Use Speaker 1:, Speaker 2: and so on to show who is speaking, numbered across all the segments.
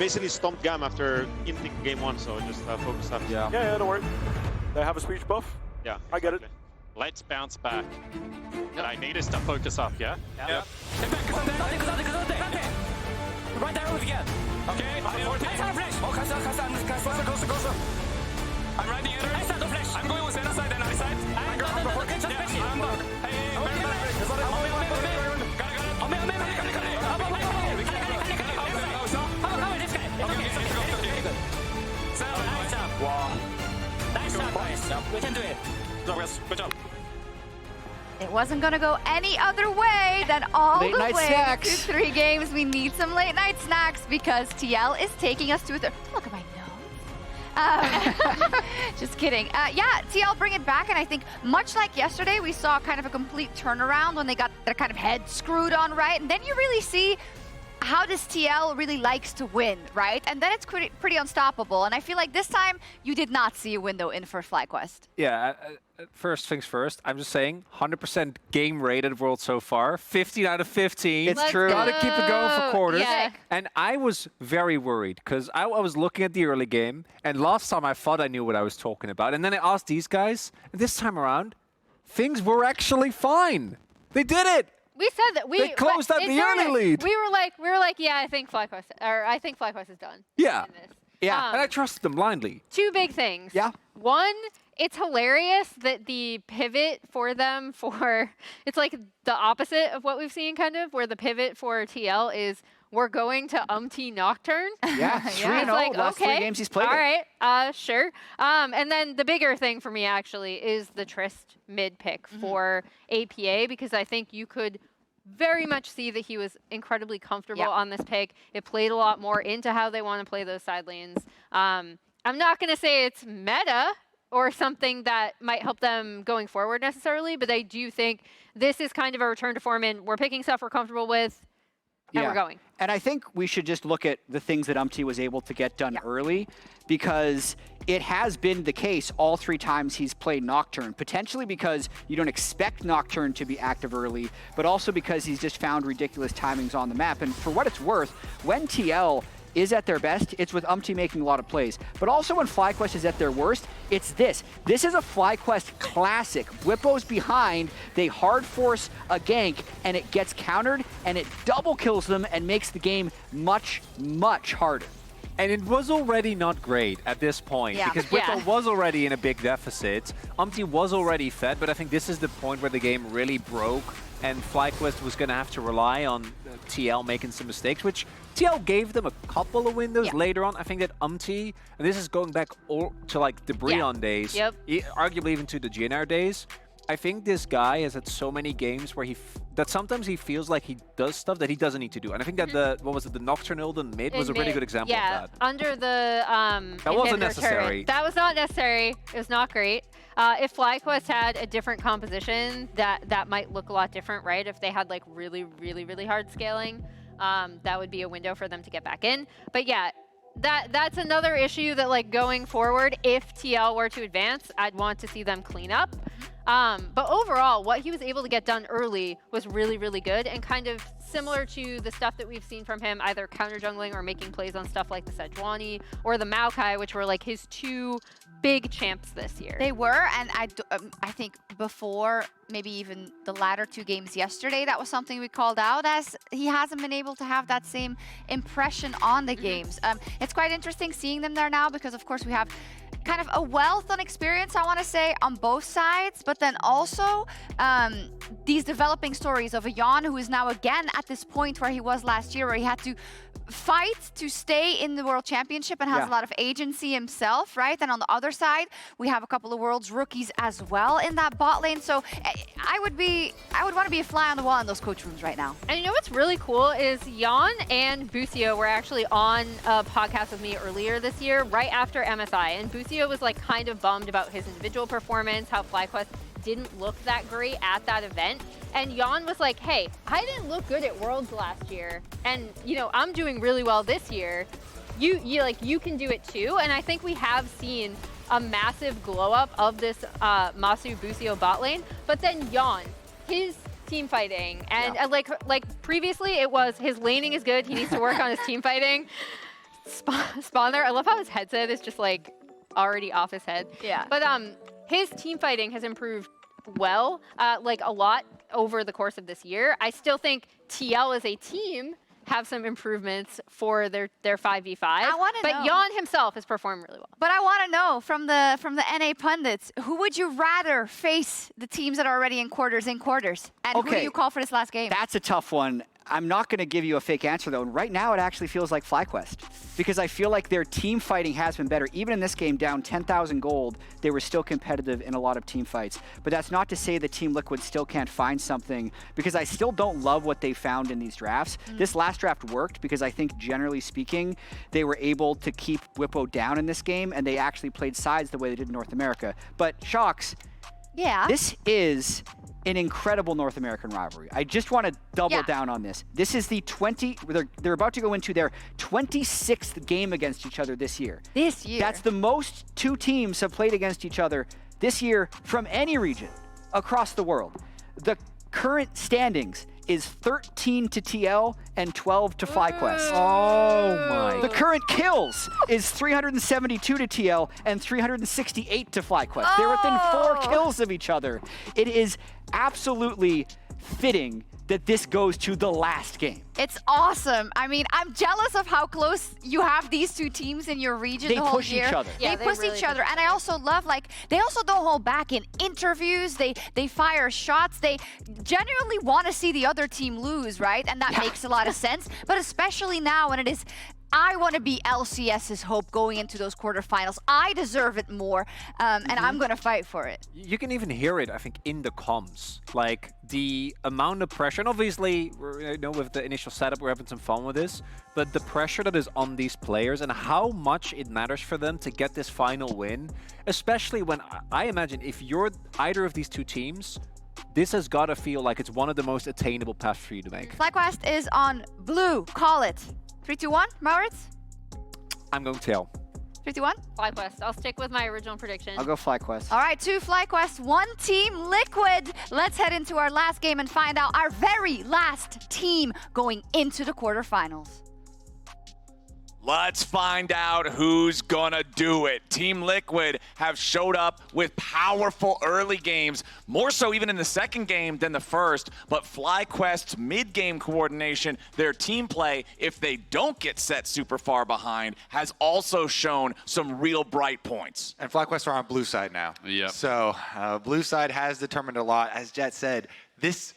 Speaker 1: basically stomped Gam after inting game 1, so just focus up.
Speaker 2: Yeah, don't worry. They have a speech buff.
Speaker 1: Yeah,
Speaker 2: I get it.
Speaker 3: Let's bounce back. And I need us to focus up, yeah?
Speaker 2: Yeah.
Speaker 4: Right there again. Okay, I have flash. Oh, closer. I'm riding enter. I start the flash. I'm going with center side and I side. I'm dog. Hey, wow. Nice job, guys. We can do it. Good job.
Speaker 5: It wasn't going to go any other way than all
Speaker 6: late
Speaker 5: the
Speaker 6: night
Speaker 5: way
Speaker 6: snacks.
Speaker 5: to 3 games. We need some late night snacks because TL is taking us to a third. Look at my nose. Just kidding. Yeah, TL bring it back, and I think much like yesterday, we saw kind of a complete turnaround when they got their kind of head screwed on right, and then you really see how this TL really likes to win, right? And then it's pretty unstoppable. And I feel like this time you did not see a window in for FlyQuest.
Speaker 7: Yeah, first things first, I'm just saying 100% game rated world so far. 15 out of 15.
Speaker 6: It's true.
Speaker 7: Gotta keep it going for quarters.
Speaker 5: Yeah.
Speaker 7: And I was very worried because I was looking at the early game, and last time I thought I knew what I was talking about. And then I asked these guys, and this time around, things were actually fine. They did it.
Speaker 8: We said that
Speaker 7: They closed out the early lead.
Speaker 8: We were like, yeah, I think FlyQuest is done.
Speaker 7: Yeah.
Speaker 8: In this.
Speaker 6: Yeah.
Speaker 7: And I trusted them blindly.
Speaker 8: 2 big things.
Speaker 6: Yeah.
Speaker 8: One, it's hilarious that the pivot for them it's like the opposite of what we've seen kind of, where the pivot for TL is we're going to UmTi Nocturne.
Speaker 6: Yeah, 3-0.
Speaker 8: Like,
Speaker 6: last
Speaker 8: okay,
Speaker 6: 3 games he's played
Speaker 8: all
Speaker 6: it.
Speaker 8: right, sure. And then the bigger thing for me actually is the Trist mid pick for APA, because I think you could very much see that he was incredibly comfortable on this pick. It played a lot more into how they want to play those side lanes. I'm not going to say it's meta or something that might help them going forward necessarily, but I do think this is kind of a return to form, and we're picking stuff we're comfortable with, and we're going.
Speaker 6: And I think we should just look at the things that UmTi was able to get done early, because it has been the case all 3 times he's played Nocturne, potentially because you don't expect Nocturne to be active early, but also because he's just found ridiculous timings on the map. And for what it's worth, when TL is at their best, it's with UmTi making a lot of plays. But also when FlyQuest is at their worst, it's this. This is a FlyQuest classic. Bwipo's behind, they hard force a gank, and it gets countered, and it double kills them and makes the game much, much harder.
Speaker 7: And it was already not great at this point, because Bwipo was already in a big deficit. UmTi was already fed, but I think this is the point where the game really broke, and FlyQuest was going to have to rely on TL making some mistakes, which TL gave them a couple of windows later on. I think that UmTi, and this is going back to like the Breon days, arguably even to the Jhinnar days. I think this guy has had so many games where that sometimes he feels like he does stuff that he doesn't need to do. And I think that the Nocturnal mid was a really good example of that.
Speaker 8: Under the
Speaker 7: that wasn't necessary.
Speaker 8: Turret. That was not necessary. It was not great. If FlyQuest had a different composition, that might look a lot different, right? If they had like really, really, really hard scaling, that would be a window for them to get back in. But yeah, that's another issue that like going forward, if TL were to advance, I'd want to see them clean up. But overall, what he was able to get done early was really, really good, and kind of similar to the stuff that we've seen from him, either counter jungling or making plays on stuff like the Sejuani or the Maokai, which were like his 2 big champs this year.
Speaker 5: They were, and I think before maybe even the latter 2 games yesterday, that was something we called out as he hasn't been able to have that same impression on the games. It's quite interesting seeing them there now, because of course we have kind of a wealth on experience, I want to say, on both sides, but then also these developing stories of a Yeon who is now again at this point where he was last year, where he had to fight to stay in the World Championship and has a lot of agency himself, right? And on the other side, we have a couple of World's rookies as well in that bot lane. So I would want to be a fly on the wall in those coach rooms right now.
Speaker 8: And you know what's really cool is Yeon and Busio were actually on a podcast with me earlier this year, right after MSI. And Busio was like kind of bummed about his individual performance, how FlyQuest didn't look that great at that event. And Yeon was like, hey, I didn't look good at Worlds last year, and you know, I'm doing really well this year. You can do it too. And I think we have seen a massive glow up of this Massu Busio bot lane. But then Yeon, his team fighting, and like previously it was his laning is good, he needs to work on his team fighting. Spawn there. I love how his headset is just like already off his head.
Speaker 5: Yeah.
Speaker 8: But his team fighting has improved well, like a lot over the course of this year. I still think TL as a team have some improvements for their 5v5.
Speaker 5: I want to know.
Speaker 8: But Yeon himself has performed really well.
Speaker 5: But I want to know from the NA pundits, who would you rather face the teams that are already in quarters? And who do you call for this last game?
Speaker 6: That's a tough one. I'm not going to give you a fake answer, though. And right now, it actually feels like FlyQuest. Because I feel like their team fighting has been better. Even in this game, down 10,000 gold, they were still competitive in a lot of team fights. But that's not to say that Team Liquid still can't find something, because I still don't love what they found in these drafts. This last draft worked because I think, generally speaking, they were able to keep Bwipo down in this game, and they actually played sides the way they did in North America. But, Shocks, this is an incredible North American rivalry. I just want to double down on this. This is the they're about to go into their 26th game against each other this year. That's the most two teams have played against each other this year from any region across the world. The current standings is 13 to TL and 12 to FlyQuest.
Speaker 7: Oh my.
Speaker 6: The current kills is 372 to TL and 368 to FlyQuest. They're within 4 kills of each other. It is absolutely fitting that this goes to the last game.
Speaker 5: It's awesome. I mean, I'm jealous of how close you have these two teams in your region
Speaker 6: They
Speaker 5: the whole
Speaker 6: push
Speaker 5: year.
Speaker 6: each other.
Speaker 8: Yeah,
Speaker 5: they push
Speaker 8: really
Speaker 5: each other. And I also love, like, they also don't hold back in interviews. They fire shots. They genuinely want to see the other team lose, right? And that makes a lot of sense. But especially now when it is, I want to be LCS's hope going into those quarterfinals. I deserve it more, and I'm going to fight for it.
Speaker 7: You can even hear it, I think, in the comms. Like, the amount of pressure, and obviously, you know, with the initial setup, we're having some fun with this, but the pressure that is on these players and how much it matters for them to get this final win, especially when, I imagine, if you're either of these two teams, this has got to feel like it's one of the most attainable paths for you to make.
Speaker 5: FlyQuest is on blue. Call it. 3, 2, 1, Maurits?
Speaker 7: I'm going tail.
Speaker 5: 3, 2, 1?
Speaker 8: FlyQuest. I'll stick with my original prediction.
Speaker 6: I'll go FlyQuest.
Speaker 5: All right, 2 FlyQuest, 1 Team Liquid. Let's head into our last game and find out our very last team going into the quarterfinals.
Speaker 9: Let's find out who's gonna do it. Team Liquid have showed up with powerful early games, more so even in the second game than the first, but FlyQuest's mid-game coordination, their team play, if they don't get set super far behind, has also shown some real bright points.
Speaker 10: And FlyQuest are on blue side now.
Speaker 11: Yep.
Speaker 10: So blue side has determined a lot. As Jet said, this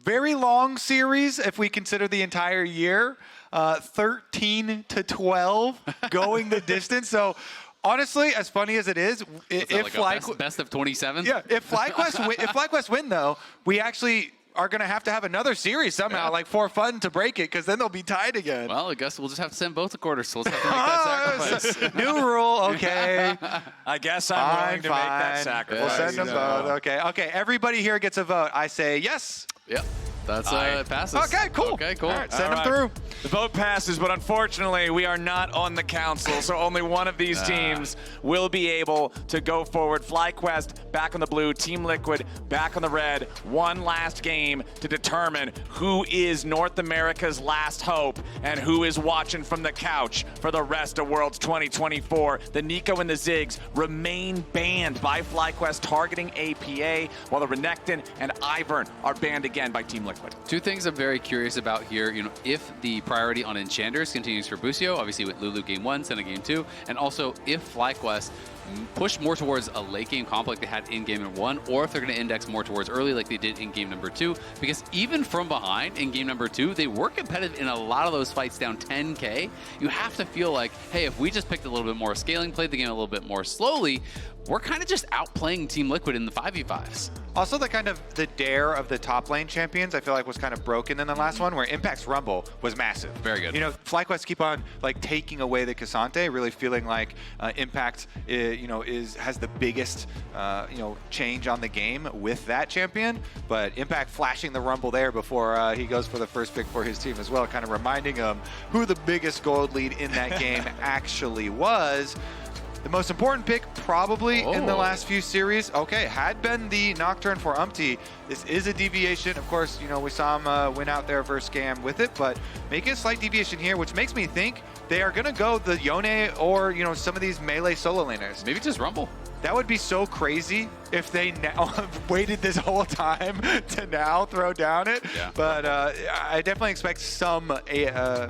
Speaker 10: very long series, if we consider the entire year, 13 to 12 going the distance. So honestly, as funny as it is, if
Speaker 11: like best of 27?
Speaker 10: Yeah, if FlyQuest win though, we actually are going to have another series somehow, like for fun to break it, because then they'll be tied again.
Speaker 11: Well, I guess we'll just have to send both the quarters, so let's have to make that sacrifice.
Speaker 10: New rule, okay.
Speaker 9: I guess I'm willing to make that sacrifice.
Speaker 10: We'll send them both, okay. Okay, everybody here gets a vote. I say yes.
Speaker 11: Yep. That's it passes.
Speaker 10: Okay, cool.
Speaker 11: Okay, cool.
Speaker 10: All right, send them through.
Speaker 9: The vote passes, but unfortunately, we are not on the council, so only one of these teams will be able to go forward. FlyQuest back on the blue, Team Liquid back on the red. One last game to determine who is North America's last hope and who is watching from the couch for the rest of Worlds 2024. The Nico and the Ziggs remain banned by FlyQuest, targeting APA, while the Renekton and Ivern are banned again by Team Liquid.
Speaker 11: Two things I'm very curious about here. You know, if the priority on enchanters continues for Busio, obviously with Lulu game 1, Senna game 2, and also if FlyQuest push more towards a late game comp like they had in game number 1, or if they're going to index more towards early like they did in game number 2, because even from behind in game number 2, they were competitive in a lot of those fights down 10k. You have to feel like, hey, if we just picked a little bit more scaling, played the game a little bit more slowly, we're kind of just outplaying Team Liquid in the 5v5s.
Speaker 10: Also, the dare of the top lane champions, I feel like was kind of broken in the last one, where Impact's Rumble was massive.
Speaker 11: Very good.
Speaker 10: You know, FlyQuest keep on like taking away the Cassante, really feeling like Impact, has the biggest, change on the game with that champion. But Impact flashing the Rumble there before he goes for the first pick for his team as well, kind of reminding him who the biggest gold lead in that game actually was. The most important pick probably in the last few series, okay, had been the Nocturne for UmTi. This is a deviation. Of course, you know, we saw him win out there versus Scam with it, but making a slight deviation here, which makes me think they are going to go the Yone or, you know, some of these melee solo laners.
Speaker 11: Maybe just Rumble.
Speaker 10: That would be so crazy if they now waited this whole time to now throw down it.
Speaker 11: Yeah.
Speaker 10: But I definitely expect some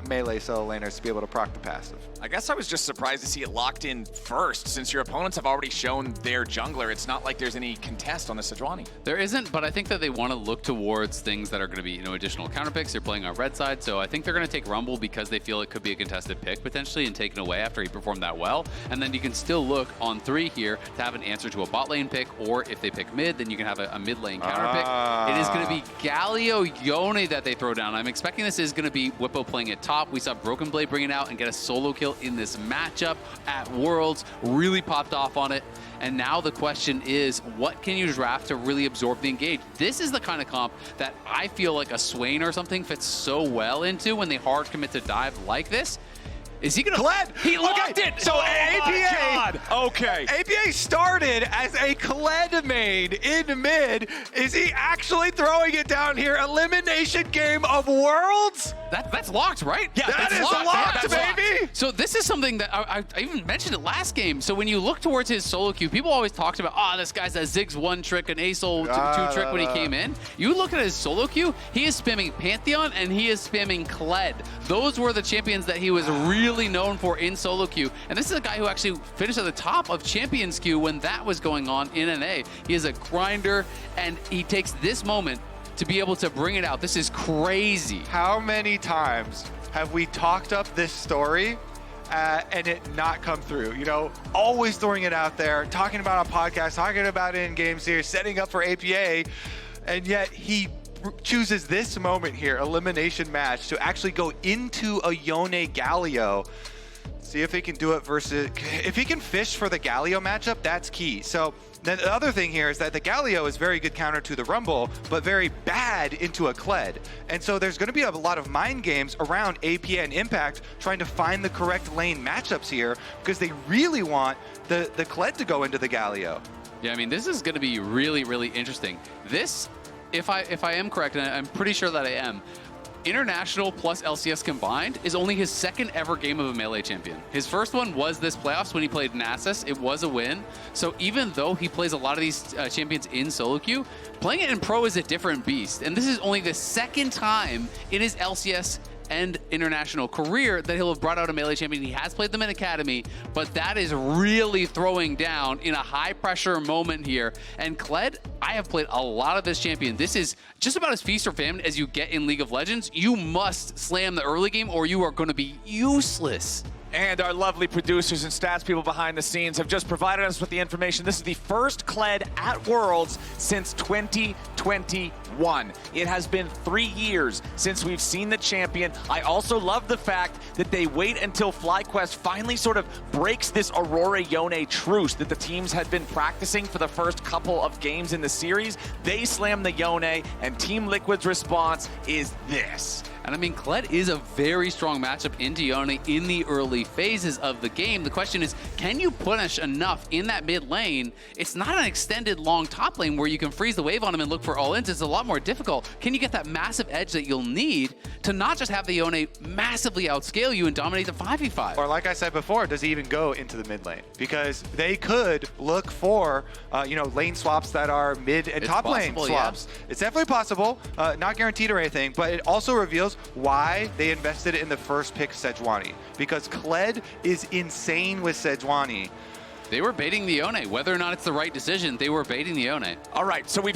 Speaker 10: melee solo laners to be able to proc the passive.
Speaker 9: I guess I was just surprised to see it locked in first, since your opponents have already shown their jungler. It's not like there's any contest on the Sejuani.
Speaker 11: There isn't, but I think that they want to look towards things that are going to be, you know, additional counter picks. They're playing on red side, so I think they're going to take Rumble because they feel it could be a contested pick potentially and taken away after he performed that well. And then you can still look on 3 here to have an answer to a bot lane pick, or if they pick mid, then you can have a mid lane counter pick. It is going to be Galio Yone that they throw down. I'm expecting this is going to be Bwipo playing at top. We saw Broken Blade bring it out and get a solo kill in this matchup at Worlds. Really popped off on it. And now the question is, what can you draft to really absorb the engage? This is the kind of comp that I feel like a Swain or something fits so well into when they hard commit to dive like this. Is he gonna?
Speaker 10: Kled!
Speaker 11: He locked it!
Speaker 10: So
Speaker 9: God. Okay.
Speaker 10: APA started as a Kled main in mid. Is he actually throwing it down here? Elimination game of Worlds?
Speaker 11: That's locked, right?
Speaker 9: Yeah,
Speaker 10: That is
Speaker 9: locked.
Speaker 10: locked,
Speaker 9: That's
Speaker 10: baby!
Speaker 11: So this is something that I even mentioned it last game. So when you look towards his solo queue, people always talked about, this guy's a Ziggs 1 trick, an Asol 2 trick when he came in. You look at his solo queue, he is spamming Pantheon and he is spamming Kled. Those were the champions that he was really known for in solo queue. And this is a guy who actually finished at the top of Champions queue when that was going on in NA. He is a grinder and he takes this moment to be able to bring it out. This is crazy.
Speaker 10: How many times have we talked up this story and it not come through? You know, always throwing it out there, talking about on podcasts, talking about it in game series, setting up for APA, and yet he chooses this moment here, elimination match, to actually go into a Yone Galio. See if he can do it versus, if he can fish for the Galio matchup, that's key. So then the other thing here is that the Galio is very good counter to the Rumble, but very bad into a Kled. And so there's going to be a lot of mind games around AP and Impact trying to find the correct lane matchups here because they really want the Kled to go into the Galio.
Speaker 11: Yeah, I mean, this is going to be really, really interesting. This, if I am correct, and I'm pretty sure that I am, International plus LCS combined is only his second ever game of a Melee champion. His first one was this playoffs when he played Nasus. It was a win. So even though he plays a lot of these champions in solo queue, playing it in pro is a different beast. And this is only the second time in his LCS and international career that he'll have brought out a Melee champion. He has played them in Academy, but that is really throwing down in a high pressure moment here. And Kled, I have played a lot of this champion. This is just about as feast or famine as you get in League of Legends. You must slam the early game or you are going to be useless.
Speaker 9: And our lovely producers and stats people behind the scenes have just provided us with the information. This is the first Kled at Worlds since 2021. It has been 3 years since we've seen the champion. I also love the fact that they wait until FlyQuest finally sort of breaks this Aurora Yone truce that the teams had been practicing for the first couple of games in the series. They slam the Yone, and Team Liquid's response is this.
Speaker 11: And I mean, Kled is a very strong matchup into Yone in the early phases of the game. The question is, can you punish enough in that mid lane? It's not an extended long top lane where you can freeze the wave on him and look for all-ins. It's a lot more difficult. Can you get that massive edge that you'll need to not just have the Yone massively outscale you and dominate the 5v5?
Speaker 10: Or like I said before, does he even go into the mid lane? Because they could look for, you know, lane swaps that are mid and top lane swaps. Yeah. It's definitely possible, not guaranteed or anything, but it also reveals why they invested in the first pick Sejuani, because Kled is insane with Sejuani.
Speaker 11: They were baiting the Yone. Whether or not it's the right decision, they were baiting the Yone.
Speaker 9: All right, so we're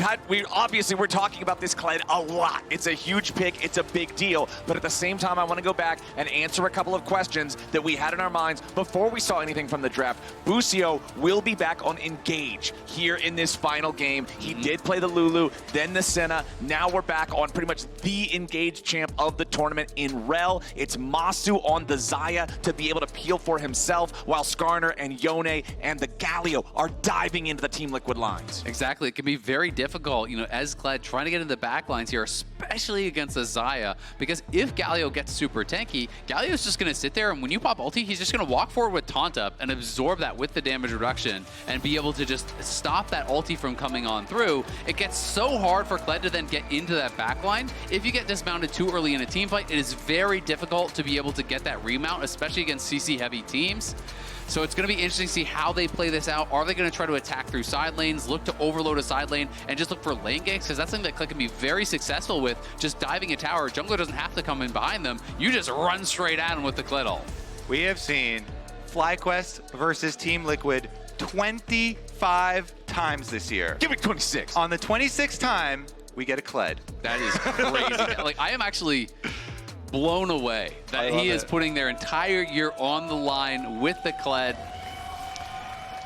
Speaker 9: talking about this Kled a lot. It's a huge pick, it's a big deal, but at the same time, I want to go back and answer a couple of questions that we had in our minds before we saw anything from the draft. Busio will be back on Engage here in this final game. He did play the Lulu, then the Senna. Now we're back on pretty much the Engage champ of the tournament in Rell. It's Massu on the Xayah to be able to peel for himself, while Skarner and Yone and the Galio are diving into the Team Liquid lines.
Speaker 11: Exactly. It can be very difficult, as Kled trying to get into the back lines here, especially against a Xayah, because if Galio gets super tanky, Galio's just going to sit there, and when you pop ulti, he's just going to walk forward with taunt up and absorb that with the damage reduction and be able to just stop that ulti from coming on through. It gets so hard for Kled to then get into that back line. If you get dismounted too early in a team fight, it is very difficult to be able to get that remount, especially against CC heavy teams. So it's going to be interesting to see how they play this out. Are they going to try to attack through side lanes, look to overload a side lane, and just look for lane ganks? Because that's something that Kled can be very successful with, just diving a tower. Jungler doesn't have to come in behind them. You just run straight at them with the Kled ult.
Speaker 10: We have seen FlyQuest versus Team Liquid 25 times this year.
Speaker 9: Give me 26.
Speaker 10: On the 26th time, we get a Kled.
Speaker 11: That is crazy. Like, I am actually blown away that he is putting their entire year on the line with the Kled.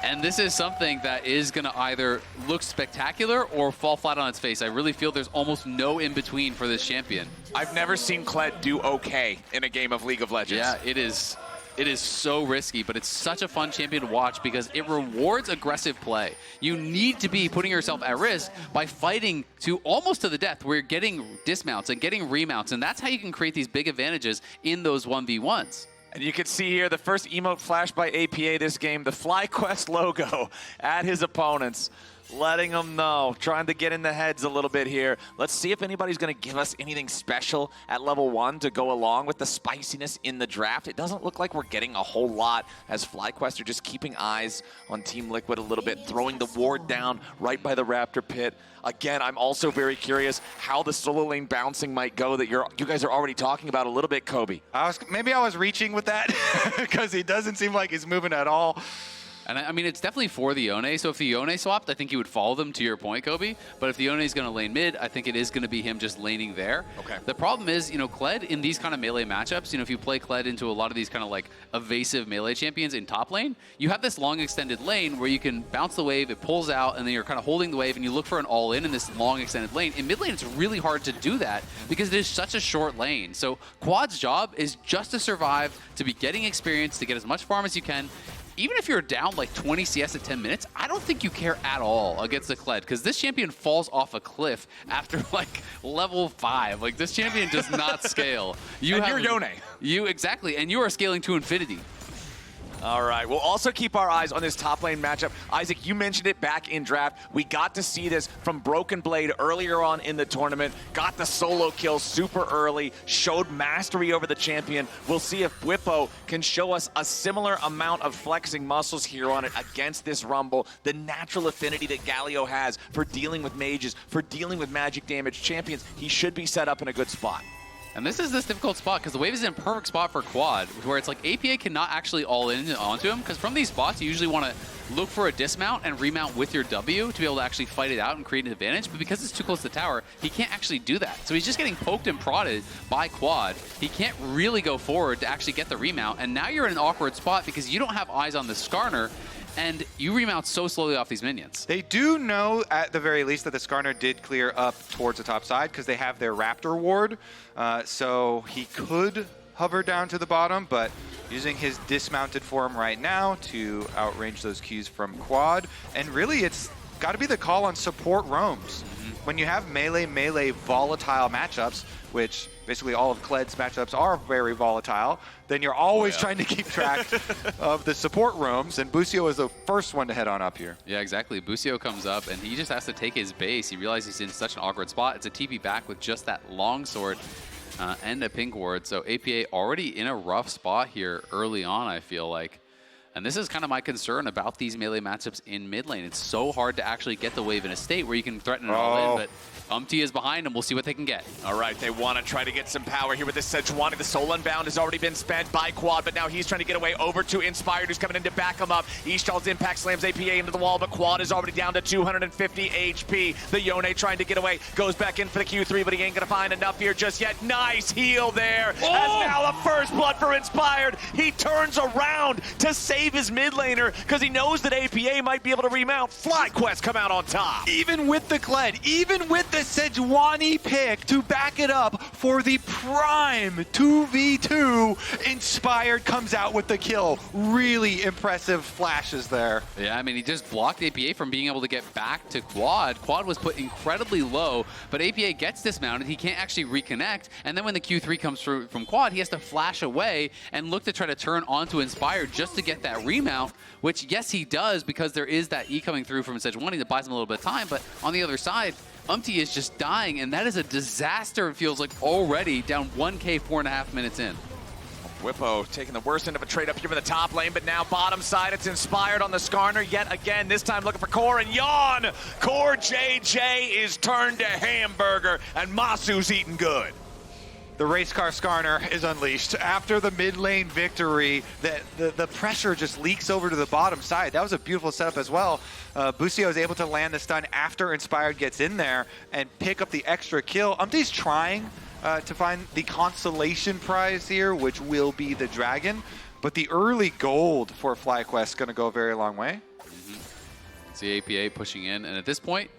Speaker 11: And this is something that is going to either look spectacular or fall flat on its face. I really feel there's almost no in-between for this champion.
Speaker 9: I've never seen Kled do okay in a game of League of Legends.
Speaker 11: Yeah, it is so risky, but it's such a fun champion to watch because it rewards aggressive play. You need to be putting yourself at risk by fighting to almost to the death where you're getting dismounts and getting remounts, and that's how you can create these big advantages in those 1v1s.
Speaker 9: And you can see here the first emote flash by APA this game, the FlyQuest logo at his opponents, letting them know, trying to get in the heads a little bit here. Let's see if anybody's going to give us anything special at level 1 to go along with the spiciness in the draft. It doesn't look like we're getting a whole lot as FlyQuest are just keeping eyes on Team Liquid a little bit, throwing the ward down right by the Raptor pit. Again, I'm also very curious how the solo lane bouncing might go that you guys are already talking about a little bit, Kobe.
Speaker 10: Maybe I was reaching with that because he doesn't seem like he's moving at all.
Speaker 11: And I mean, it's definitely for the Yone. So if the Yone swapped, I think you would follow them, to your point, Kobe. But if the Yone is going to lane mid, I think it is going to be him just laning there.
Speaker 9: Okay.
Speaker 11: The problem is, Kled in these kind of melee matchups, if you play Kled into a lot of these kind of like evasive melee champions in top lane, you have this long extended lane where you can bounce the wave, it pulls out, and then you're kind of holding the wave, and you look for an all-in in this long extended lane. In mid lane, it's really hard to do that because it is such a short lane. So Quad's job is just to survive, to be getting experience, to get as much farm as you can. Even if you're down like 20 CS at 10 minutes, I don't think you care at all against the Kled because this champion falls off a cliff after like level 5. Like this champion does not scale.
Speaker 9: You're Yone.
Speaker 11: Exactly, and you are scaling to infinity.
Speaker 9: All right, we'll also keep our eyes on this top lane matchup. Isaac, you mentioned it back in draft. We got to see this from Broken Blade earlier on in the tournament. Got the solo kill super early, showed mastery over the champion. We'll see if Bwipo can show us a similar amount of flexing muscles here on it against this Rumble. The natural affinity that Galio has for dealing with mages, for dealing with magic damage champions. He should be set up in a good spot.
Speaker 11: And this is this difficult spot because the wave is in a perfect spot for Quad, where it's like APA cannot actually all in onto him, because from these spots you usually want to look for a dismount and remount with your W to be able to actually fight it out and create an advantage, but because it's too close to the tower, he can't actually do that. So he's just getting poked and prodded by Quad. He can't really go forward to actually get the remount, and now you're in an awkward spot because you don't have eyes on the Skarner, and you remount so slowly off these minions.
Speaker 10: They do know, at the very least, that the Skarner did clear up towards the top side because they have their Raptor ward. So he could hover down to the bottom, but using his dismounted form right now to outrange those Qs from Quad. And really, it's got to be the call on support roams. When you have melee volatile matchups, which basically all of Kled's matchups are very volatile, then you're always trying to keep track of the support roams, and Busio is the first one to head on up here.
Speaker 11: Yeah, exactly. Busio comes up, and he just has to take his base. He realizes he's in such an awkward spot. It's a TP back with just that long sword and a pink ward. So APA already in a rough spot here early on, I feel like. And this is kind of my concern about these melee matchups in mid lane. It's so hard to actually get the wave in a state where you can threaten it all in, but UmTi is behind and we'll see what they can get.
Speaker 9: All right, they want to try to get some power here with this Sejuani. The Soul Unbound has already been spent by Quad, but now he's trying to get away over to Inspired, who's coming in to back him up. Ishtal's impact slams APA into the wall, but Quad is already down to 250 HP. The Yone trying to get away, goes back in for the Q3, but he ain't going to find enough here just yet. Nice heal there, as now the first blood for Inspired. He turns around to save his mid laner because he knows that APA might be able to remount. FlyQuest come out on top.
Speaker 10: Even with the Kled, even with the the Sejuani pick to back it up for the prime 2v2. Inspired comes out with the kill. Really impressive flashes there.
Speaker 11: Yeah, I mean, he just blocked APA from being able to get back to Quad. Quad was put incredibly low, but APA gets dismounted. He can't actually reconnect, and then when the Q3 comes through from Quad, he has to flash away and look to try to turn onto Inspired just to get that remount, which, yes, he does, because there is that E coming through from Sejuani that buys him a little bit of time, but on the other side, UmTi is just dying, and that is a disaster, it feels like, already down 1K 4.5 minutes in.
Speaker 9: Bwipo taking the worst end of a trade up here in the top lane, but now bottom side, it's Inspired on the Skarner yet again, this time looking for Core, and Yeon! CoreJJ is turned to hamburger, and Massu's eating good.
Speaker 10: The race car Skarner is unleashed. After the mid lane victory, the pressure just leaks over to the bottom side. That was a beautiful setup as well. Busio is able to land the stun after Inspired gets in there and pick up the extra kill. UmTi's trying to find the consolation prize here, which will be the dragon. But the early gold for FlyQuest is going to go a very long way.
Speaker 11: See APA pushing in, and at this point,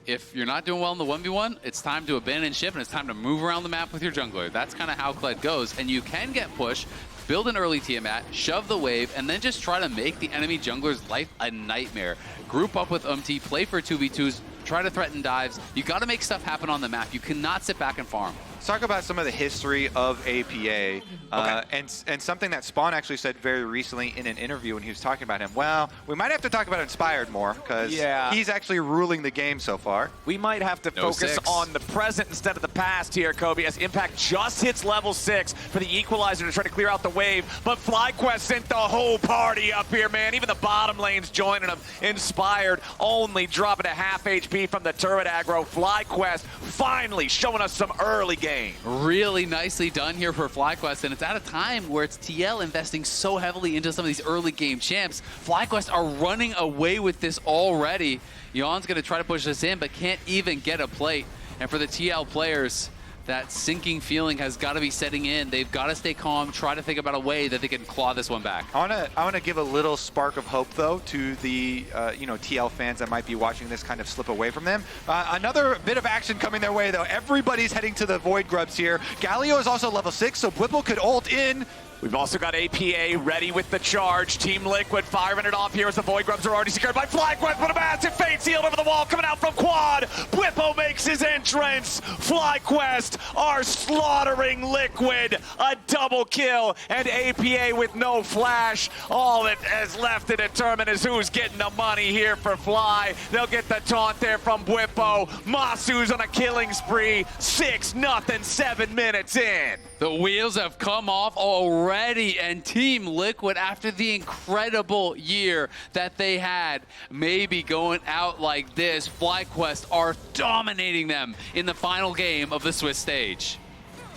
Speaker 11: if you're not doing well in the 1v1, it's time to abandon ship and it's time to move around the map with your jungler. That's kind of how Kled goes, and you can get pushed, build an early Tiamat, shove the wave, and then just try to make the enemy jungler's life a nightmare. Group up with UmTi, play for 2v2s, try to threaten dives. You got to make stuff happen on the map. You cannot sit back and farm.
Speaker 10: Let's talk about some of the history of APA, and something that Spawn actually said very recently in an interview when he was talking about him. Well, we might have to talk about Inspired more, because he's actually ruling the game so far.
Speaker 9: We might have to focus on the present instead of the past here, Kobe, as Impact just hits level 6 for the Equalizer to try to clear out the wave, but FlyQuest sent the whole party up here, man. Even the bottom lane's joining them. Inspired only dropping a half HP from the turret aggro. FlyQuest finally showing us some early game.
Speaker 11: Really nicely done here for FlyQuest, and it's at a time where it's TL investing so heavily into some of these early game champs. FlyQuest are running away with this already. Yeon's going to try to push this in, but can't even get a plate. And for the TL players, that sinking feeling has got to be setting in. They've got to stay calm, try to think about a way that they can claw this one back.
Speaker 10: I want to give a little spark of hope, though, to the TL fans that might be watching this kind of slip away from them. Another bit of action coming their way, though. Everybody's heading to the Void Grubs here. Galio is also level 6, so Bwipo could ult in.
Speaker 9: We've also got APA ready with the charge. Team Liquid firing it off here as the Void Grubs are already secured by FlyQuest, but a massive fate sealed over the wall coming out from Quad. Bwipo makes his entrance. FlyQuest are slaughtering Liquid. A double kill, and APA with no flash. All that is left to determine is who's getting the money here for Fly. They'll get the taunt there from Bwipo. Massu's on a killing spree. 6-0, 7 minutes in.
Speaker 11: The wheels have come off already, and Team Liquid, after the incredible year that they had, maybe going out like this, FlyQuest are dominating them in the final game of the Swiss stage.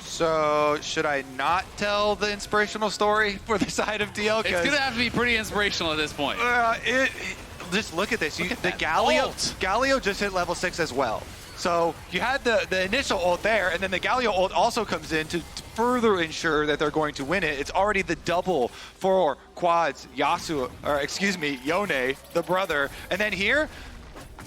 Speaker 10: So, should I not tell the inspirational story for the side of TL?
Speaker 11: It's going to have to be pretty inspirational at this point.
Speaker 10: Just look at this. The Galio just hit level 6 as well. So you had the initial ult there, and then the Galio ult also comes in to further ensure that they're going to win it. It's already the double for Quad's Yone, the brother. And then here,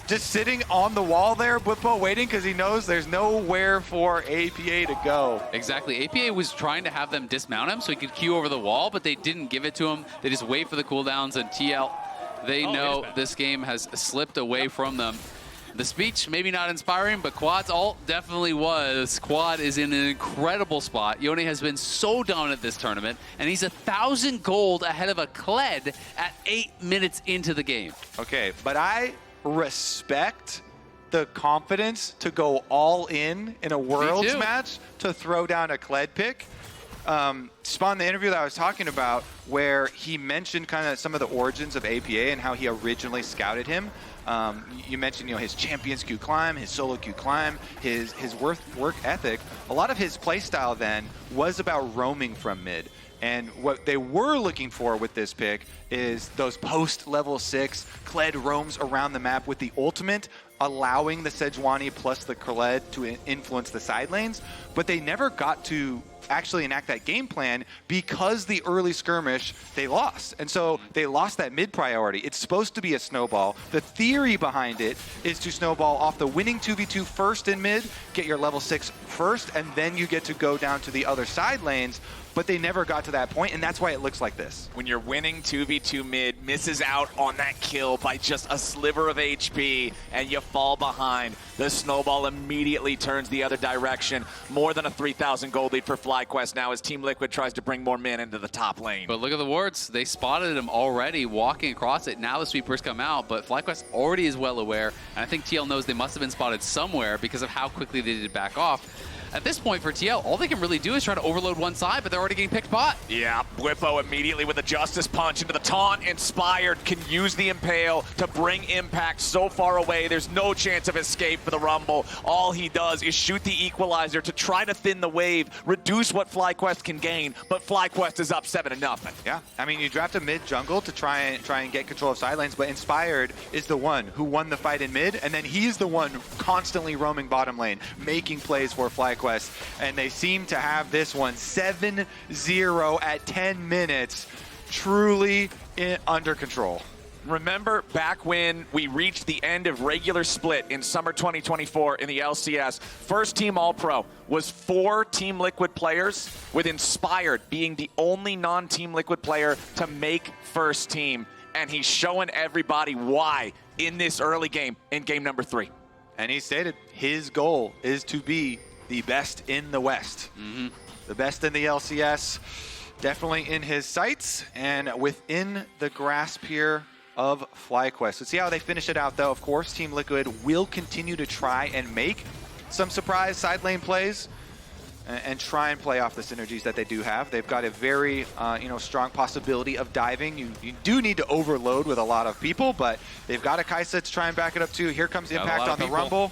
Speaker 10: just sitting on the wall there, Bwipo waiting because he knows there's nowhere for APA to go.
Speaker 11: Exactly. APA was trying to have them dismount him so he could queue over the wall, but they didn't give it to him. They just wait for the cooldowns, and TL, they know this game has slipped away from them. The speech, maybe not inspiring, but Quad's ult definitely was. Quad is in an incredible spot. Yone has been so dominant this tournament, and he's 1,000 gold ahead of a Kled at 8 minutes into the game.
Speaker 10: Okay, but I respect the confidence to go all in a Worlds match to throw down a Kled pick. Spawn, the interview that I was talking about, where he mentioned kind of some of the origins of APA and how he originally scouted him. You mentioned, his champions Q climb, his solo Q climb, his work ethic. A lot of his playstyle then was about roaming from mid. And what they were looking for with this pick is those post-level 6 Kled roams around the map with the ultimate, allowing the Sejuani plus the Kled to influence the side lanes. But they never got to actually enact that game plan because the early skirmish they lost. And so they lost that mid priority. It's supposed to be a snowball. The theory behind it is to snowball off the winning 2v2 first in mid, get your level 6 first, and then you get to go down to the other side lanes. But they never got to that point, and that's why it looks like this.
Speaker 9: When you're winning 2v2 mid, misses out on that kill by just a sliver of HP, and you fall behind, the snowball immediately turns the other direction. More than a 3,000 gold lead for FlyQuest now as Team Liquid tries to bring more men into the top lane.
Speaker 11: But look at the wards. They spotted him already walking across it. Now the sweepers come out, but FlyQuest already is well aware, and I think TL knows they must have been spotted somewhere because of how quickly they did back off. At this point for TL, all they can really do is try to overload one side, but they're already getting picked pot.
Speaker 9: Yeah, Bwipo immediately with a Justice Punch into the taunt. Inspired can use the Impale to bring Impact so far away. There's no chance of escape for the Rumble. All he does is shoot the Equalizer to try to thin the wave, reduce what FlyQuest can gain, but FlyQuest is up 7-0.
Speaker 10: Yeah, I mean, you draft a mid jungle to try and get control of side lanes, but Inspired is the one who won the fight in mid, and then he's the one constantly roaming bottom lane, making plays for FlyQuest. And they seem to have this one 7-0 at 10 minutes, truly under control.
Speaker 9: Remember back when we reached the end of regular split in summer 2024 in the LCS, first team All-Pro was 4 Team Liquid players, with Inspired being the only non-Team Liquid player to make first team. And he's showing everybody why in this early game, in game number 3.
Speaker 10: And he stated his goal is to be the best in the West. The best in the LCS, definitely in his sights and within the grasp here of FlyQuest. Let's see how they finish it out, though. Of course, Team Liquid will continue to try and make some surprise side lane plays and try and play off the synergies that they do have. They've got a very strong possibility of diving. You do need to overload with a lot of people, but they've got a Kaisa to try and back it up too. Here comes Impact on the Rumble.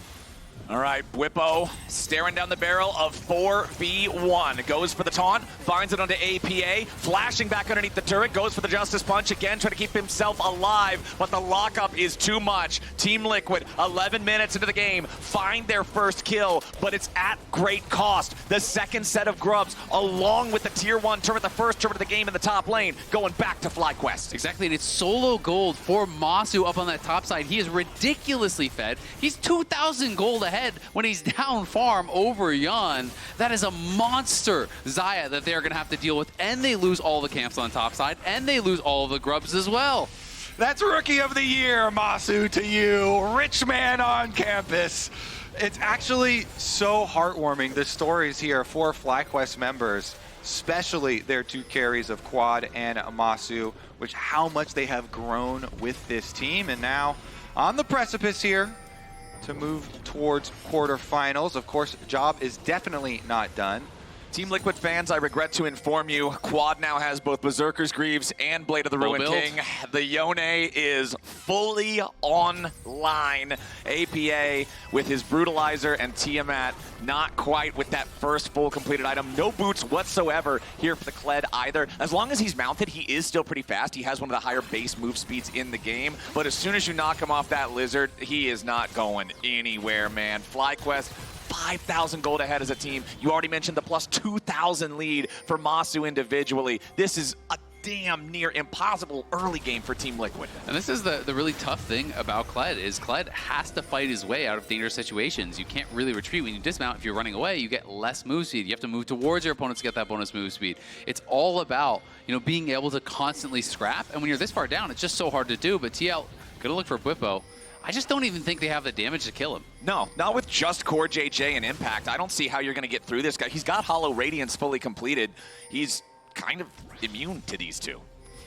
Speaker 9: All right, Bwipo staring down the barrel of 4v1. Goes for the taunt, finds it onto APA, flashing back underneath the turret, goes for the Justice Punch again, trying to keep himself alive, but the lockup is too much. Team Liquid, 11 minutes into the game, find their first kill, but it's at great cost. The second set of grubs, along with the tier 1 turret, the first turret of the game in the top lane, going back to FlyQuest.
Speaker 11: Exactly, and it's solo gold for Massu up on that top side. He is ridiculously fed. He's 2,000 gold ahead when he's down farm over Yeon. That is a monster Xayah that they're going to have to deal with, and they lose all the camps on top side, and they lose all of the grubs as well.
Speaker 10: That's Rookie of the Year, Massu, to you. Rich man on campus. It's actually so heartwarming, the stories here for FlyQuest members, especially their 2 carries of Quad and Massu, which how much they have grown with this team. And now on the precipice here to move towards quarterfinals. Of course, job is definitely not done.
Speaker 9: Team Liquid fans, I regret to inform you, Quad now has both Berserker's Greaves and Blade of the Ruined King. The Yone is fully online. APA with his Brutalizer and Tiamat, not quite with that first full completed item. No boots whatsoever here for the Kled either. As long as he's mounted, he is still pretty fast. He has one of the higher base move speeds in the game. But as soon as you knock him off that Lizard, he is not going anywhere, man. FlyQuest, 5,000 gold ahead as a team. You already mentioned the plus 2,000 lead for Massu individually. This is a damn near impossible early game for Team Liquid.
Speaker 11: And this is the really tough thing about Kled, is Kled has to fight his way out of dangerous situations. You can't really retreat. When you dismount, if you're running away, you get less move speed. You have to move towards your opponents to get that bonus move speed. It's all about, being able to constantly scrap. And when you're this far down, it's just so hard to do. But TL, gonna look for Bwipo. I just don't even think they have the damage to kill him.
Speaker 9: No, not with just CoreJJ and Impact. I don't see how you're going to get through this guy. He's got Hollow Radiance fully completed. He's kind of immune to these 2.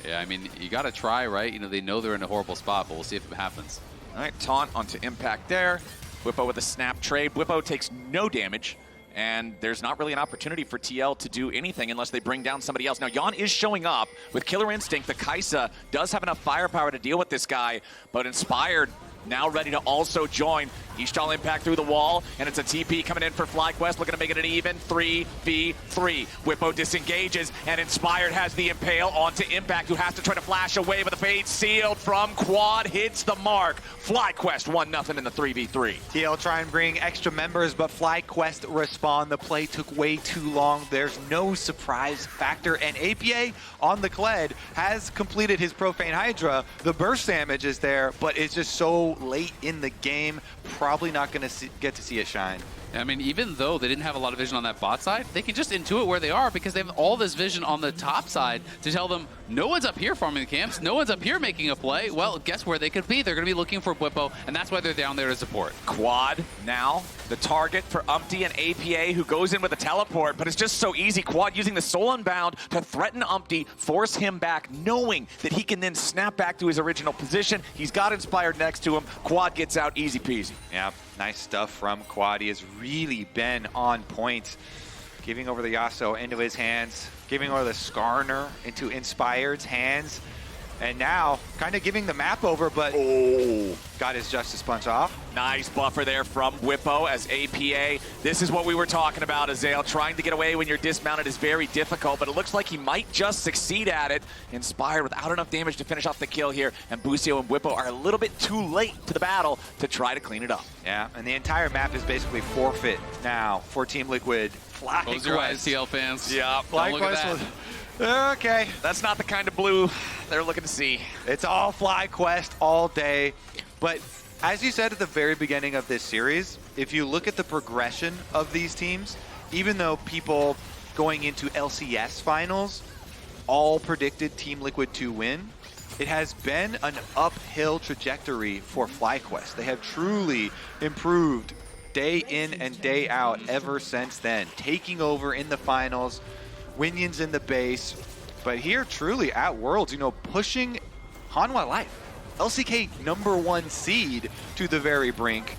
Speaker 11: Yeah, I mean, you got to try, right? They know they're in a horrible spot, but we'll see if it happens.
Speaker 9: All right, taunt onto Impact there. Bwipo with a snap trade. Bwipo takes no damage, and there's not really an opportunity for TL to do anything unless they bring down somebody else. Now, Yeon is showing up with Killer Instinct. The Kaisa does have enough firepower to deal with this guy, but Inspired now ready to also join. Ishtal impact through the wall, and it's a TP coming in for FlyQuest, looking to make it an even 3v3. Bwipo disengages, and Inspired has the impale onto Impact, who has to try to flash away, but the fade sealed from Quad hits the mark. FlyQuest 1-0 in the 3v3.
Speaker 10: TL try and bring extra members, but FlyQuest respond. The play took way too long. There's no surprise factor, and APA on the Kled has completed his Profane Hydra. The burst damage is there, but it's just so late in the game. Probably not going to get to see it shine.
Speaker 11: I mean, even though they didn't have a lot of vision on that bot side, they can just intuit where they are because they have all this vision on the top side to tell them, no one's up here farming the camps, no one's up here making a play. Well, guess where they could be? They're going to be looking for Bwipo, and that's why they're down there to support.
Speaker 9: Quad now the target for UmTi and APA, who goes in with a teleport, but it's just so easy. Quad using the Soul Unbound to threaten UmTi, force him back, knowing that he can then snap back to his original position. He's got Inspired next to him. Quad gets out easy peasy.
Speaker 10: Yeah, nice stuff from Quad. He has really been on point, giving over the Yasuo into his hands, giving over the Skarner into Inspired's hands, and now kind of giving the map over, but got his Justice Punch off.
Speaker 9: Nice buffer there from Bwipo as APA. This is what we were talking about, Xayah. Trying to get away when you're dismounted is very difficult, but it looks like he might just succeed at it. Inspired without enough damage to finish off the kill here, and Busio and Bwipo are a little bit too late to the battle to try to clean it up.
Speaker 10: Yeah, and the entire map is basically forfeit now for Team Liquid.
Speaker 11: Close your eyes, TL fans.
Speaker 9: Yeah,
Speaker 11: don't look at that.
Speaker 10: Okay.
Speaker 9: That's not the kind of blue they're looking to see.
Speaker 10: It's all FlyQuest all day. But as you said at the very beginning of this series, if you look at the progression of these teams, even though people going into LCS finals all predicted Team Liquid to win, it has been an uphill trajectory for FlyQuest. They have truly improved day in and day out ever since then, taking over in the finals, Winions in the base, but here truly at Worlds, you know, pushing Hanwha Life, LCK #1 seed to the very brink,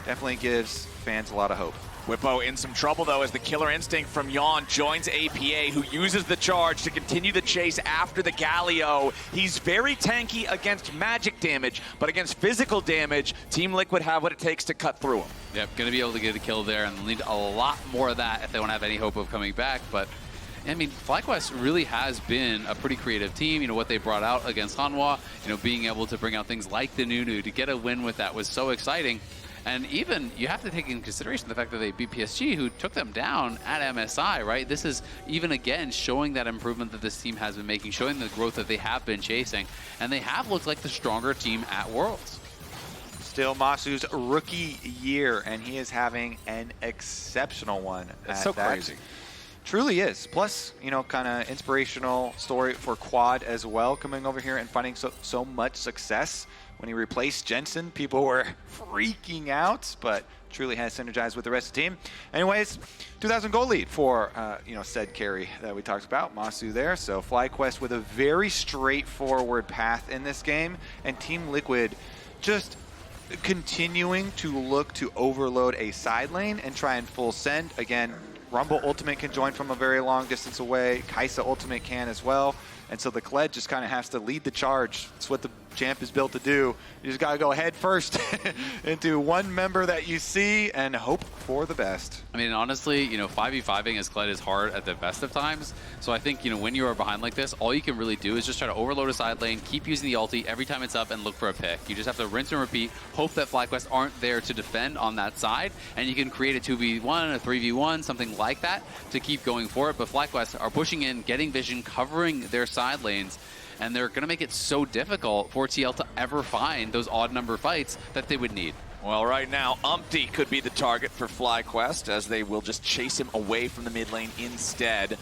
Speaker 10: definitely gives fans a lot of hope.
Speaker 9: Bwipo in some trouble though as the killer instinct from Yeon joins APA, who uses the charge to continue the chase after the Galio. He's very tanky against magic damage, but against physical damage, Team Liquid have what it takes to cut through him.
Speaker 11: Yep, going to be able to get a kill there and need a lot more of that if they want to have any hope of coming back, but I mean, FlyQuest really has been a pretty creative team. You know, what they brought out against Hanwha, you know, being able to bring out things like the Nunu to get a win with that was so exciting. And even, you have to take into consideration the fact that they beat PSG, who took them down at MSI, right? This is, even again, showing that improvement that this team has been making, showing the growth that they have been chasing. And they have looked like the stronger team at Worlds.
Speaker 10: Still Massu's rookie year, and he is having an exceptional one.
Speaker 9: That's so crazy.
Speaker 10: Truly is. Plus, you know, kind of inspirational story for Quad as well, coming over here and finding so much success. When he replaced Jensen, people were freaking out, but truly has synergized with the rest of the team. Anyways, 2,000 gold lead for, you know, said carry that we talked about, Massu there. So FlyQuest with a very straightforward path in this game, and Team Liquid just continuing to look to overload a side lane and try and full send. Again, Rumble Ultimate can join from a very long distance away. Kaisa Ultimate can as well. And so the Kled just kind of has to lead the charge. It's what the champ is built to do. You just got to go head first into one member that you see and hope for the best.
Speaker 11: I mean, honestly, you know, 5v5ing as Kled is hard at the best of times. So I think, you know, when you are behind like this, all you can really do is just try to overload a side lane, keep using the ulti every time it's up and look for a pick. You just have to rinse and repeat, hope that FlyQuest aren't there to defend on that side, and you can create a 2v1, a 3v1, something like that to keep going for it. But FlyQuest are pushing in, getting vision, covering their side lanes, and they're going to make it so difficult for TL to ever find those odd number fights that they would need.
Speaker 9: Well, right now, UmTi could be the target for FlyQuest, as they will just chase him away from the mid lane instead.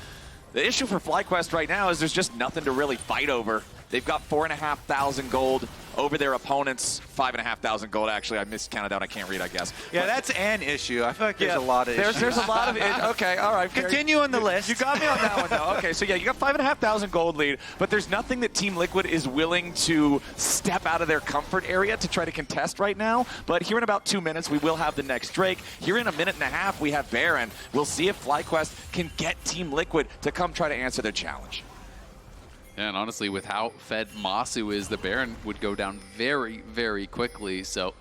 Speaker 9: The issue for FlyQuest right now is there's just nothing to really fight over. They've got 4,500 gold over their opponents. 5,500 gold, actually. I miscounted out. I can't read, I guess.
Speaker 10: Yeah, that's an issue. I feel like there's a lot of issues.
Speaker 9: There's a lot of it. Okay, all right.
Speaker 10: Continue on the list.
Speaker 9: You got me on that one, though. Okay, so yeah, you got 5,500 gold lead, but there's nothing that Team Liquid is willing to step out of their comfort area to try to contest right now. But here in about 2 minutes, we will have the next Drake. Here in a minute and a half, we have Baron. We'll see if FlyQuest can get Team Liquid to come try to answer their challenge.
Speaker 11: Yeah, and honestly, with how fed Massu is, the Baron would go down very, very quickly. So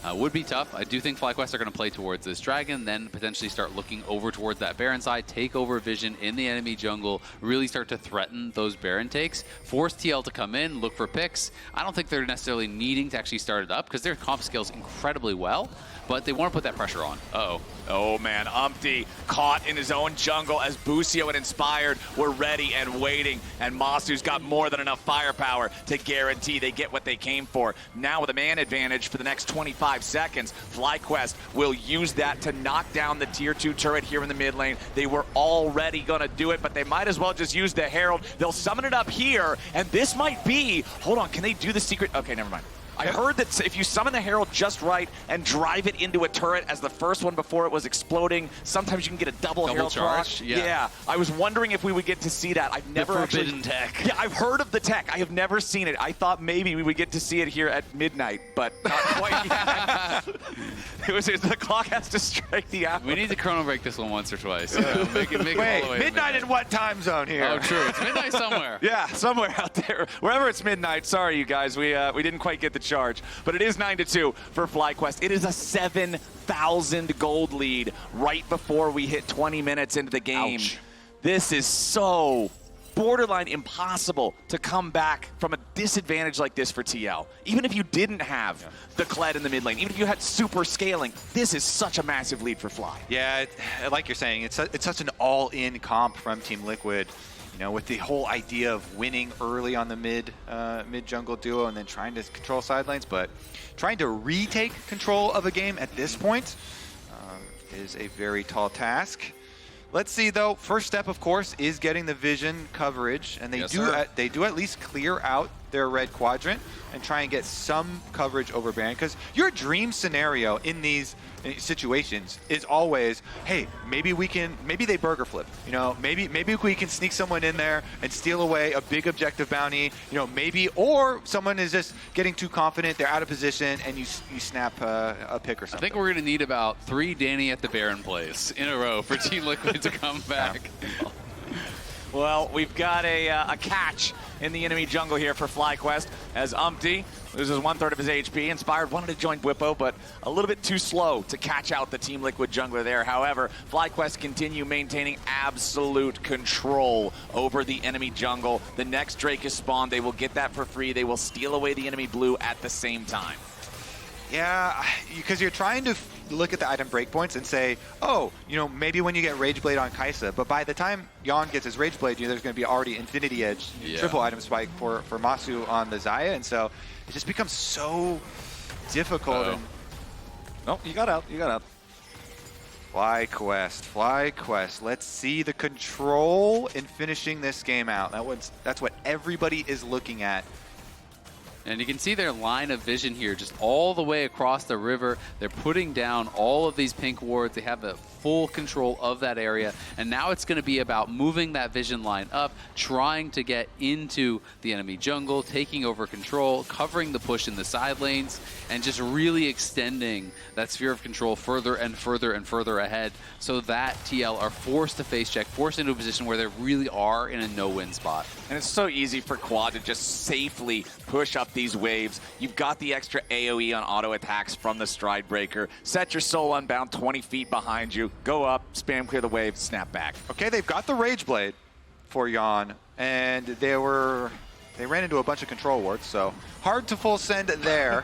Speaker 11: would be tough. I do think FlyQuest are going to play towards this dragon, then potentially start looking over towards that Baron side, take over vision in the enemy jungle, really start to threaten those Baron takes, force TL to come in, look for picks. I don't think they're necessarily needing to actually start it up because their comp scales incredibly well, but they want to put that pressure on. Uh-oh.
Speaker 9: Oh man, UmTi caught in his own jungle as Busio and Inspired were ready and waiting, and Massu's got more than enough firepower to guarantee they get what they came for. Now with a man advantage for the next 25 seconds, FlyQuest will use that to knock down the tier 2 turret here in the mid lane. They were already gonna do it, but they might as well just use the Herald. They'll summon it up here, and this might be, hold on, can they do the secret? Okay, never mind. I heard that if you summon the Herald just right and drive it into a turret as the first one before it was exploding, sometimes you can get a double Herald
Speaker 11: charge.
Speaker 9: Yeah, I was wondering if we would get to see that. I've never
Speaker 11: forbidden tech.
Speaker 9: Yeah, I've heard of the tech. I have never seen it. I thought maybe we would get to see it here at midnight, but not quite yet. The clock has to strike the hour.
Speaker 11: We need to chrono break this one once or twice. Make it all the way to
Speaker 10: midnight in what time zone here?
Speaker 11: Oh, true. It's midnight somewhere.
Speaker 9: Yeah, somewhere out there. Wherever it's midnight. Sorry, you guys. We didn't quite get the charge. But it is 9-2 for FlyQuest. It is a 7,000 gold lead right before we hit 20 minutes into the game.
Speaker 11: Ouch.
Speaker 9: This is so borderline impossible to come back from a disadvantage like this for TL. Even if you didn't have the Kled in the mid lane, even if you had super scaling, this is such a massive lead for Fly.
Speaker 10: Yeah, like you're saying, it's such an all-in comp from Team Liquid. You know, with the whole idea of winning early on the mid jungle duo and then trying to control side lanes, but trying to retake control of a game at this point is a very tall task. Let's see though. First step, of course, is getting the vision coverage, and they they do at least clear out their red quadrant and try and get some coverage over Baron. Because your dream scenario in these situations is always, hey, maybe they burger flip. You know, maybe we can sneak someone in there and steal away a big objective bounty. You know, or someone is just getting too confident, they're out of position, and you snap a pick or something.
Speaker 11: I think we're going to need about 3 Danny at the Baron plays in a row for Team Liquid to come back.
Speaker 9: Well, we've got a catch in the enemy jungle here for FlyQuest as UmTi loses 1/3 of his HP. Inspired wanted to join Bwipo, but a little bit too slow to catch out the Team Liquid jungler there. However, FlyQuest continue maintaining absolute control over the enemy jungle. The next Drake is spawned. They will get that for free. They will steal away the enemy blue at the same time.
Speaker 10: Yeah, because you're trying to look at the item breakpoints and say, oh, you know, maybe when you get Rage Blade on Xayah, but by the time Yeon gets his Rage Blade, you know, there's going to be already Infinity Edge, triple item spike for Massu on the Xayah, and so it just becomes so difficult. And
Speaker 9: no, you got out.
Speaker 10: FlyQuest. Let's see the control in finishing this game out. That's what everybody is looking at.
Speaker 11: And you can see their line of vision here, just all the way across the river. They're putting down all of these pink wards. They have the full control of that area. And now it's going to be about moving that vision line up, trying to get into the enemy jungle, taking over control, covering the push in the side lanes, and just really extending that sphere of control further and further and further ahead so that TL are forced to face check, forced into a position where they really are in a no-win spot.
Speaker 9: And it's so easy for Quad to just safely push up these waves. You've got the extra AoE on auto attacks from the Stride Breaker. Set your soul unbound 20 feet behind you. Go up, spam clear the wave, snap back.
Speaker 10: Okay, they've got the Rage Blade for Yeon, and they ran into a bunch of control wards, so hard to full send there.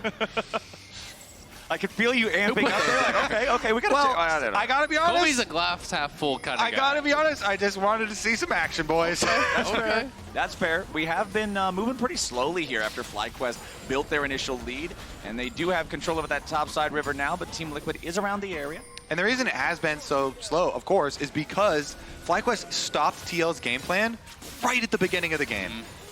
Speaker 9: I can feel you amping up there. Like, okay, we gotta check.
Speaker 10: I gotta be honest.
Speaker 11: Kobe's a glass half full kind of guy.
Speaker 10: I gotta be honest. I just wanted to see some action, boys.
Speaker 9: That's fair. That's fair. We have been moving pretty slowly here after FlyQuest built their initial lead, and they do have control over that top side river now, but Team Liquid is around the area.
Speaker 10: And the reason it has been so slow, of course, is because FlyQuest stopped TL's game plan right at the beginning of the game.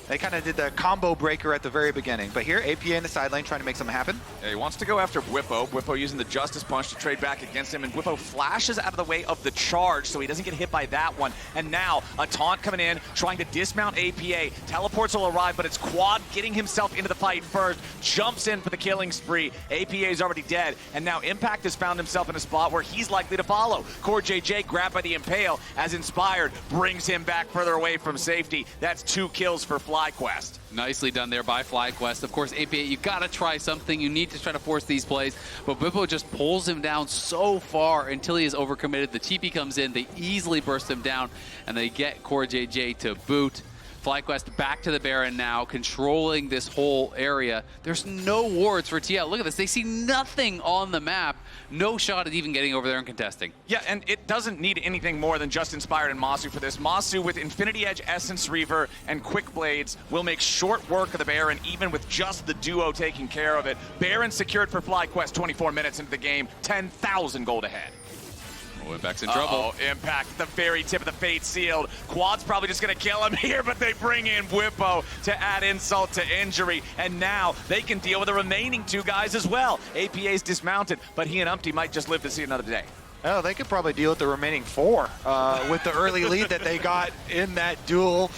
Speaker 10: They kind of did the combo breaker at the very beginning. But here, APA in the side lane trying to make something happen.
Speaker 9: Yeah, he wants to go after Bwipo. Bwipo using the Justice Punch to trade back against him. And Bwipo flashes out of the way of the charge so he doesn't get hit by that one. And now a taunt coming in, trying to dismount APA. Teleports will arrive, but it's Quad getting himself into the fight first. Jumps in for the killing spree. APA is already dead. And now Impact has found himself in a spot where he's likely to follow. CoreJJ grabbed by the Impale as Inspired brings him back further away from safety. That's 2 kills for FlyQuest.
Speaker 11: Nicely done there by FlyQuest. Of course, APA, you gotta try something. You need to try to force these plays, but Bwipo just pulls him down so far until he is overcommitted. The TP comes in, they easily burst him down, and they get CoreJJ to boot. FlyQuest back to the Baron now, controlling this whole area. There's no wards for TL. Look at this. They see nothing on the map. No shot at even getting over there and contesting.
Speaker 9: Yeah, and it doesn't need anything more than just Inspired and Massu for this. Massu with Infinity Edge, Essence Reaver, and Quick Blades will make short work of the Baron, even with just the duo taking care of it. Baron secured for FlyQuest 24 minutes into the game, 10,000 gold ahead.
Speaker 11: Oh, Impact's in trouble.
Speaker 9: Impact at the very tip of the fate sealed. Quad's probably just going to kill him here, but they bring in Bwipo to add insult to injury. And now they can deal with the remaining 2 guys as well. APA's dismounted, but he and UmTi might just live to see another day.
Speaker 10: Oh, they could probably deal with the remaining 4 with the early lead that they got in that duel.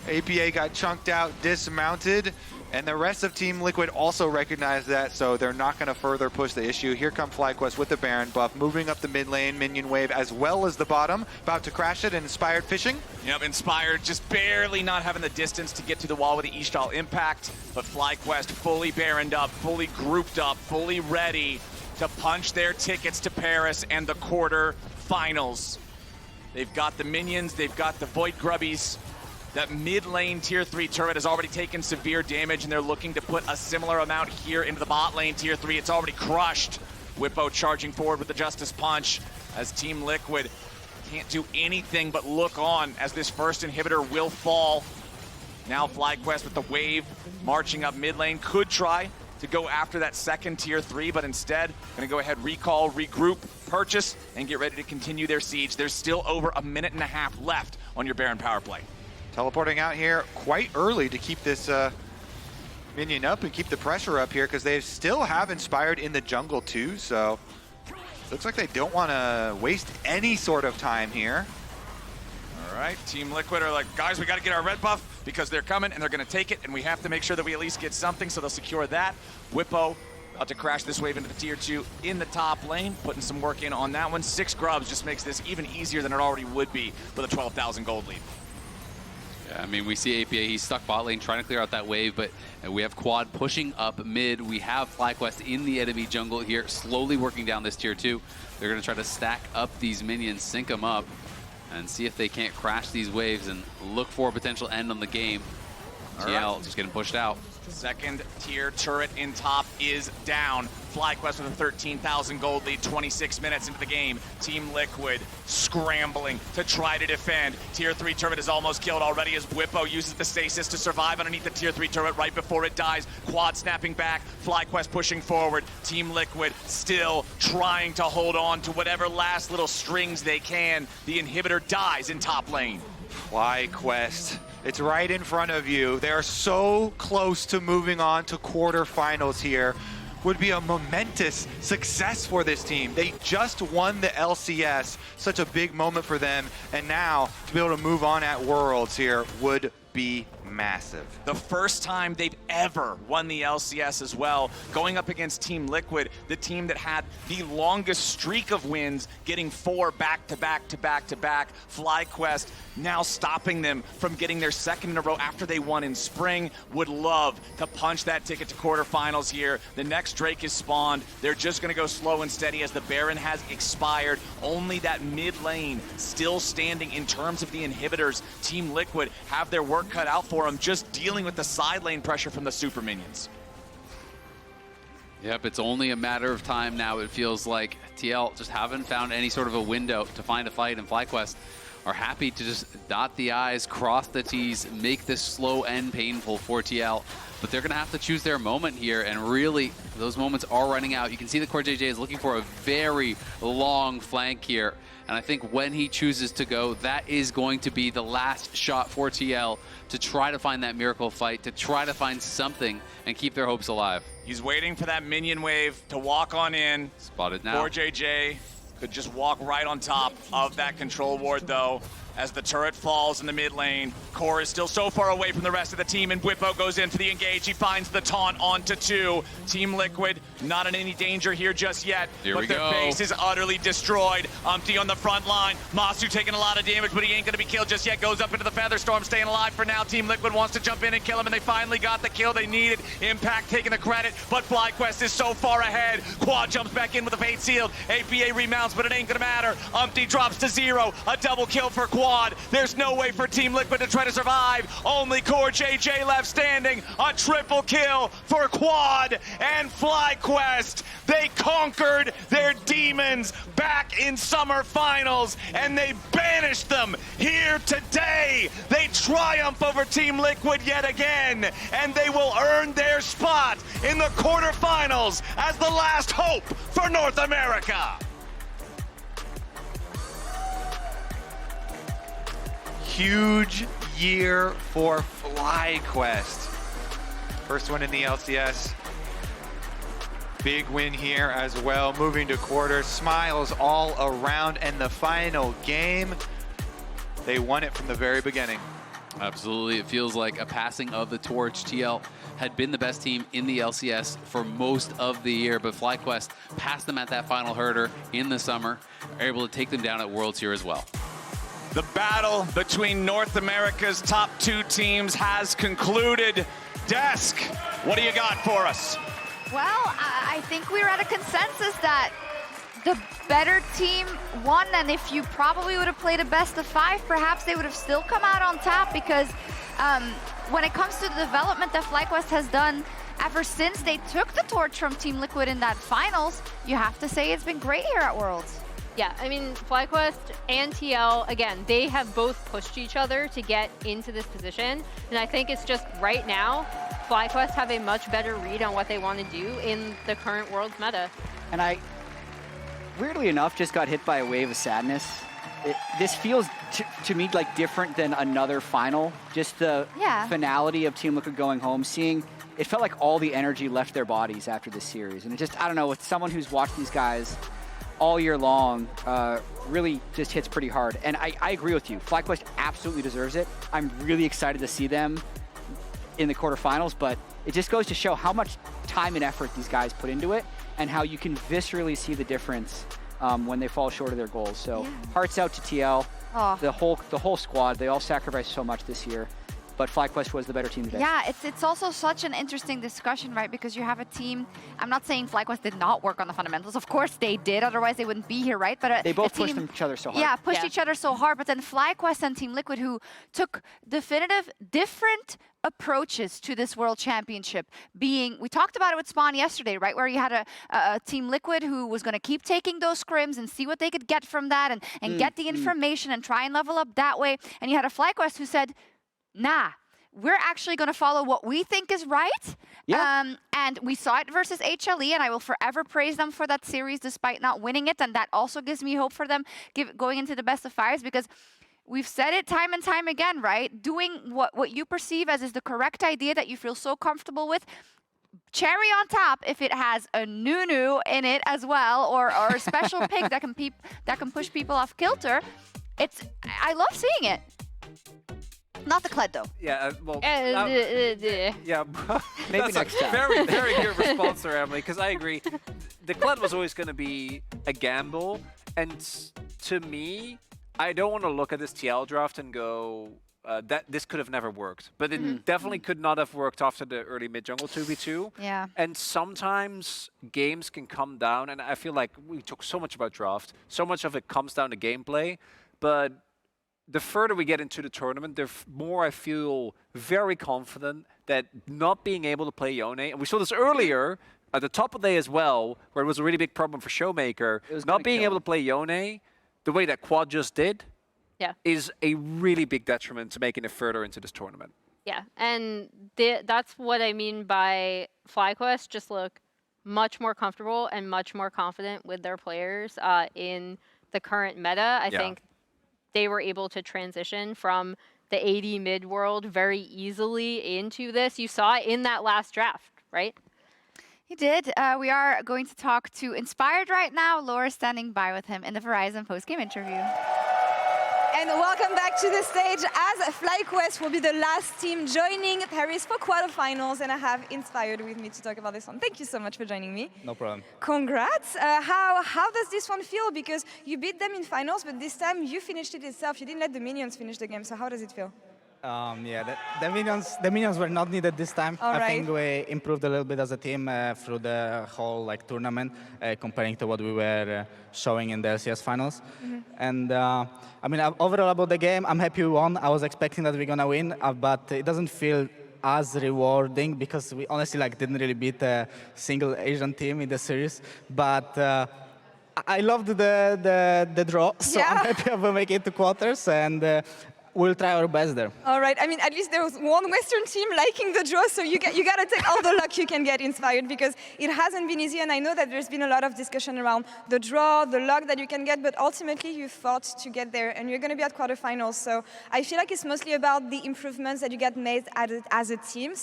Speaker 10: APA got chunked out, dismounted. And the rest of Team Liquid also recognize that, so they're not going to further push the issue. Here come FlyQuest with the Baron buff, moving up the mid lane, minion wave, as well as the bottom. About to crash it, and Inspired fishing.
Speaker 9: Yep, Inspired just barely not having the distance to get to the wall with the Ishtal impact, but FlyQuest fully Baroned up, fully grouped up, fully ready to punch their tickets to Paris and the quarter finals. They've got the minions, they've got the Void Grubbies. That mid lane tier 3 turret has already taken severe damage, and they're looking to put a similar amount here into the bot lane tier 3. It's already crushed. Bwipo charging forward with the Justice Punch as Team Liquid can't do anything but look on as this first inhibitor will fall. Now FlyQuest with the wave marching up mid lane could try to go after that second tier 3, but instead gonna go ahead, recall, regroup, purchase, and get ready to continue their siege. There's still over a minute and a half left on your Baron power play.
Speaker 10: Teleporting out here quite early to keep this minion up and keep the pressure up here, because they still have Inspired in the jungle too, so looks like they don't want to waste any sort of time here.
Speaker 9: All right, Team Liquid are like, guys, we got to get our red buff because they're coming and they're going to take it, and we have to make sure that we at least get something, so they'll secure that. Bwipo about to crash this wave into the tier 2 in the top lane, putting some work in on that one. 6 grubs just makes this even easier than it already would be with a 12,000 gold lead.
Speaker 11: Yeah, I mean, we see APA, he's stuck bot lane trying to clear out that wave, but we have Quad pushing up mid. We have FlyQuest in the enemy jungle here, slowly working down this tier 2. They're going to try to stack up these minions, sync them up, and see if they can't crash these waves and look for a potential end on the game. TL just getting pushed out.
Speaker 9: Second tier turret in top is down. FlyQuest with a 13,000 gold lead, 26 minutes into the game. Team Liquid scrambling to try to defend. Tier 3 turret is almost killed already as Bwipo uses the stasis to survive underneath the tier 3 turret right before it dies. Quad snapping back, FlyQuest pushing forward. Team Liquid still trying to hold on to whatever last little strings they can. The inhibitor dies in top lane.
Speaker 10: FlyQuest, it's right in front of you. They are so close to moving on to quarterfinals here. Would be a momentous success for this team. They just won the LCS, such a big moment for them, and now to be able to move on at Worlds here would be massive.
Speaker 9: The first time they've ever won the LCS as well, going up against Team Liquid, the team that had the longest streak of wins, getting 4 back-to-back-to-back-to-back. FlyQuest now stopping them from getting their second in a row after they won in spring. Would love to punch that ticket to quarterfinals here. The next Drake is spawned. They're just going to go slow and steady as the Baron has expired. Only that mid lane still standing in terms of the inhibitors. Team Liquid have their work cut out for them, just dealing with the side lane pressure from the super minions.
Speaker 11: Yep, it's only a matter of time now. It feels like TL just haven't found any sort of a window to find a fight, and FlyQuest are happy to just dot the I's, cross the T's, make this slow and painful for TL. But they're going to have to choose their moment here, and really, those moments are running out. You can see that CoreJJ is looking for a very long flank here, and I think when he chooses to go, that is going to be the last shot for TL to try to find that miracle fight, to try to find something and keep their hopes alive.
Speaker 9: He's waiting for that minion wave to walk on in.
Speaker 11: Spotted now.
Speaker 9: CoreJJ could just walk right on top of that control ward, though. as the turret falls in the mid lane. Core is still so far away from the rest of the team, and Bwipo goes in for the engage. He finds the taunt onto 2. Team Liquid not in any danger here just yet, but their base is utterly destroyed. UmTi on the front line. Massu taking a lot of damage, but he ain't going to be killed just yet. Goes up into the Featherstorm, staying alive for now. Team Liquid wants to jump in and kill him, and they finally got the kill they needed. Impact taking the credit, but FlyQuest is so far ahead. Quad jumps back in with a Fate Sealed. APA remounts, but it ain't going to matter. UmTi drops to 0. A double kill for Quad. There's no way for Team Liquid to try to survive. Only CoreJJ left standing. A triple kill for Quad and FlyQuest. They conquered their demons back in summer finals, and they banished them here today. They triumph over Team Liquid yet again, and they will earn their spot in the quarterfinals as the last hope for North America.
Speaker 10: Huge year for FlyQuest. First one in the LCS. Big win here as well. Moving to quarters, smiles all around, and the final game, they won it from the very beginning.
Speaker 11: Absolutely. It feels like a passing of the torch. TL had been the best team in the LCS for most of the year, but FlyQuest passed them at that final herder in the summer, are able to take them down at Worlds here as well.
Speaker 9: The battle between North America's top 2 teams has concluded. Desk, what do you got for us?
Speaker 5: Well, I think we're at a consensus that the better team won, and if you probably would have played a best of 5, perhaps they would have still come out on top, because when it comes to the development that FlyQuest has done ever since they took the torch from Team Liquid in that finals, you have to say it's been great here at Worlds.
Speaker 8: Yeah, I mean, FlyQuest and TL, again, they have both pushed each other to get into this position. And I think it's just right now, FlyQuest have a much better read on what they want to do in the current Worlds meta.
Speaker 6: And I, weirdly enough, just got hit by a wave of sadness. This feels to me like different than another final. Just the finality of Team Liquid going home, seeing, it felt like all the energy left their bodies after this series. And it just, I don't know, with someone who's watched these guys all year long, really just hits pretty hard. And I agree with you. FlyQuest absolutely deserves it. I'm really excited to see them in the quarterfinals, but it just goes to show how much time and effort these guys put into it, and how you can viscerally see the difference when they fall short of their goals. So hearts out to TL, the whole squad. They all sacrificed so much this year, but FlyQuest was the better team today.
Speaker 5: Yeah, it's also such an interesting discussion, right? Because you have a team, I'm not saying FlyQuest did not work on the fundamentals. Of course they did, otherwise they wouldn't be here, right? But
Speaker 6: they both pushed each other so hard.
Speaker 5: Yeah, pushed each other so hard, but then FlyQuest and Team Liquid, who took definitive different approaches to this World Championship, being, we talked about it with Spawn yesterday, right, where you had a Team Liquid who was going to keep taking those scrims and see what they could get from that, and get the information and try and level up that way. And you had a FlyQuest who said, nah, we're actually going to follow what we think is right.
Speaker 6: Yeah.
Speaker 5: And we saw it versus HLE, and I will forever praise them for that series despite not winning it. And that also gives me hope for them going into the best of 5s, because we've said it time and time again, right? Doing what you perceive as is the correct idea that you feel so comfortable with. Cherry on top if it has a Nunu in it as well, or a special pick that can push people off kilter. I love seeing it. Not the Kled though.
Speaker 7: Yeah, well,
Speaker 8: Yeah.
Speaker 6: Maybe next time.
Speaker 7: Very, very good response there, Emily, because I agree. The Kled was always going to be a gamble, and to me, I don't want to look at this TL draft and go, that this could have never worked. But it definitely could not have worked after the early mid-jungle 2v2.
Speaker 5: Yeah.
Speaker 7: And sometimes games can come down, and I feel like we talk so much about draft, so much of it comes down to gameplay, but the further we get into the tournament, the more I feel very confident that not being able to play Yone, and we saw this earlier at the top of the day as well, where it was a really big problem for Showmaker, not being able to play Yone the way that Quad just did is a really big detriment to making it further into this tournament.
Speaker 8: Yeah, and that's what I mean by FlyQuest just look much more comfortable and much more confident with their players in the current meta. I think they were able to transition from the AD mid world very easily into this. You saw it in that last draft, right?
Speaker 5: He did. We are going to talk to Inspired right now. Laura's standing by with him in the Verizon post-game interview.
Speaker 12: And welcome back to the stage as FlyQuest will be the last team joining Paris for quarterfinals, and I have Inspired with me to talk about this one. Thank you so much for joining me.
Speaker 13: No problem.
Speaker 12: Congrats. How does this one feel? Because you beat them in finals, but this time you finished it yourself. You didn't let the minions finish the game, so how does it feel?
Speaker 13: Yeah, the minions were not needed this time.
Speaker 12: All right.
Speaker 13: I think we improved a little bit as a team through the whole tournament, comparing to what we were showing in the LCS finals. And I mean, overall about the game, I'm happy we won. I was expecting that we're gonna win, but it doesn't feel as rewarding because we honestly didn't really beat a single Asian team in the series. But I loved the draw, so
Speaker 12: Yeah.
Speaker 13: I'm happy we'll make it to quarters, and we'll try our best there.
Speaker 12: All right. I mean, at least there was one Western team liking the draw, so you got to take all the luck you can get, Inspired, because it hasn't been easy, and I know that there's been a lot of discussion around the draw, the luck that you can get, but ultimately you fought to get there, and you're going to be at quarterfinals, so I feel like it's mostly about the improvements that you get made as a team.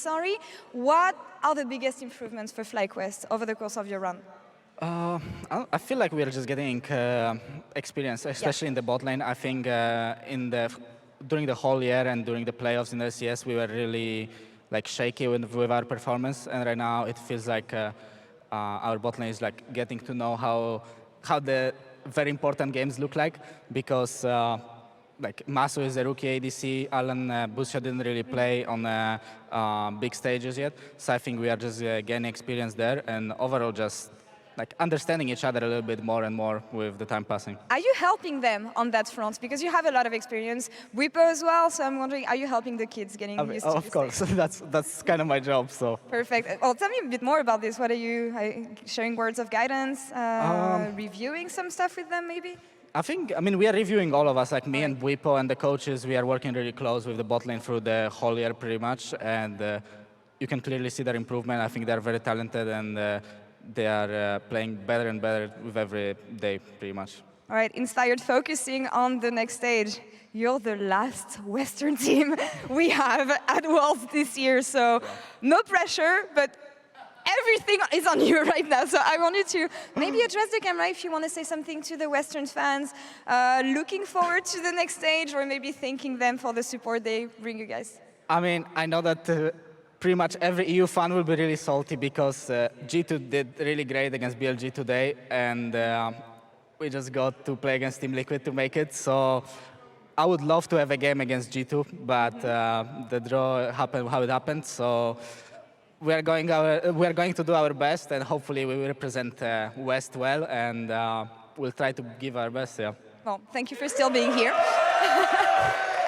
Speaker 12: What are the biggest improvements for FlyQuest over the course of your run?
Speaker 13: I feel like we're just getting experience, especially in the bot lane. I think during the whole year and during the playoffs in the LCS, we were really shaky with our performance, and right now it feels like our bot lane is getting to know how the very important games look like, because Massu is a rookie ADC, Alan Busio didn't really play on big stages yet, so I think we are just gaining experience there, and overall just understanding each other a little bit more and more with the time passing.
Speaker 12: Are you helping them on that front? Because you have a lot of experience, Bwipo as well, so I'm wondering, are you helping the kids getting used to this?
Speaker 13: Of course, that's kind of my job, so.
Speaker 12: Perfect. Well, tell me a bit more about this. What are you sharing words of guidance, reviewing some stuff with them maybe?
Speaker 13: I mean, we are reviewing all of us, me and Bwipo and the coaches, we are working really close with the bot lane through the whole year pretty much, and you can clearly see their improvement. I think they're very talented, and they are playing better and better with every day, pretty much.
Speaker 12: All right, Inspired, focusing on the next stage. You're the last Western team we have at Worlds this year, so no pressure, but everything is on you right now. So I want you to maybe address the camera if you want to say something to the Western fans, looking forward to the next stage, or maybe thanking them for the support they bring you guys.
Speaker 13: I mean, I know that pretty much every EU fan will be really salty because G2 did really great against BLG today, and we just got to play against Team Liquid to make it. So I would love to have a game against G2, but the draw happened how it happened. So we are going to do our best, and hopefully we will represent West well, and we'll try to give our best. Yeah.
Speaker 12: Well, thank you for still being here.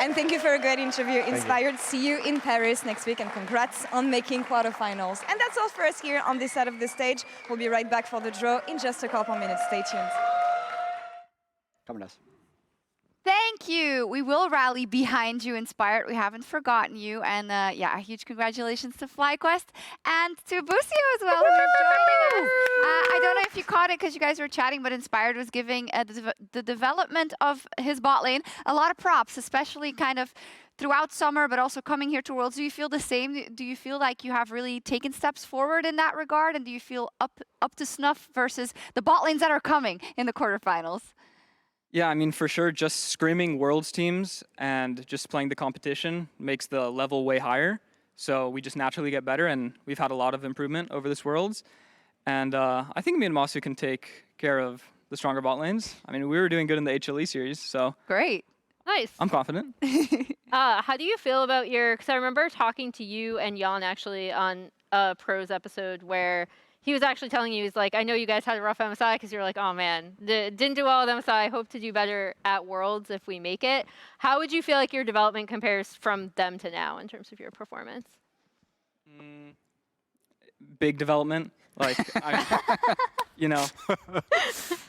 Speaker 12: And thank you for a great interview, Inspired. See you in Paris next week, and congrats on making quarterfinals. And that's all for us here on this side of the stage. We'll be right back for the draw in just a couple minutes. Stay tuned.
Speaker 6: Coming to us.
Speaker 5: Thank you. We will rally behind you, Inspired. We haven't forgotten you. And yeah, a huge congratulations to FlyQuest and to Busio as well, who is joining us. I don't know if you caught it because you guys were chatting, but Inspired was giving the development of his bot lane a lot of props, especially kind of throughout summer, but also coming here to Worlds. Do you feel the same? Do you feel like you have really taken steps forward in that regard? And do you feel up to snuff versus the bot lanes that are coming in the quarterfinals?
Speaker 14: Yeah, I mean, for sure, just screaming Worlds teams and just playing the competition makes the level way higher. So we just naturally get better, and we've had a lot of improvement over this Worlds. And I think me and Massu can take care of the stronger bot lanes. I mean, we were doing good in the HLE series, so.
Speaker 5: Great.
Speaker 8: Nice.
Speaker 14: I'm confident.
Speaker 8: How do you feel about because I remember talking to you and Yeon actually on a Pros episode where he was actually telling you, he's like, I know you guys had a rough MSI because you're like, oh man, didn't do well with MSI. I hope to do better at Worlds if we make it. How would you feel like your development compares from them to now in terms of your performance?
Speaker 14: Big development, you know,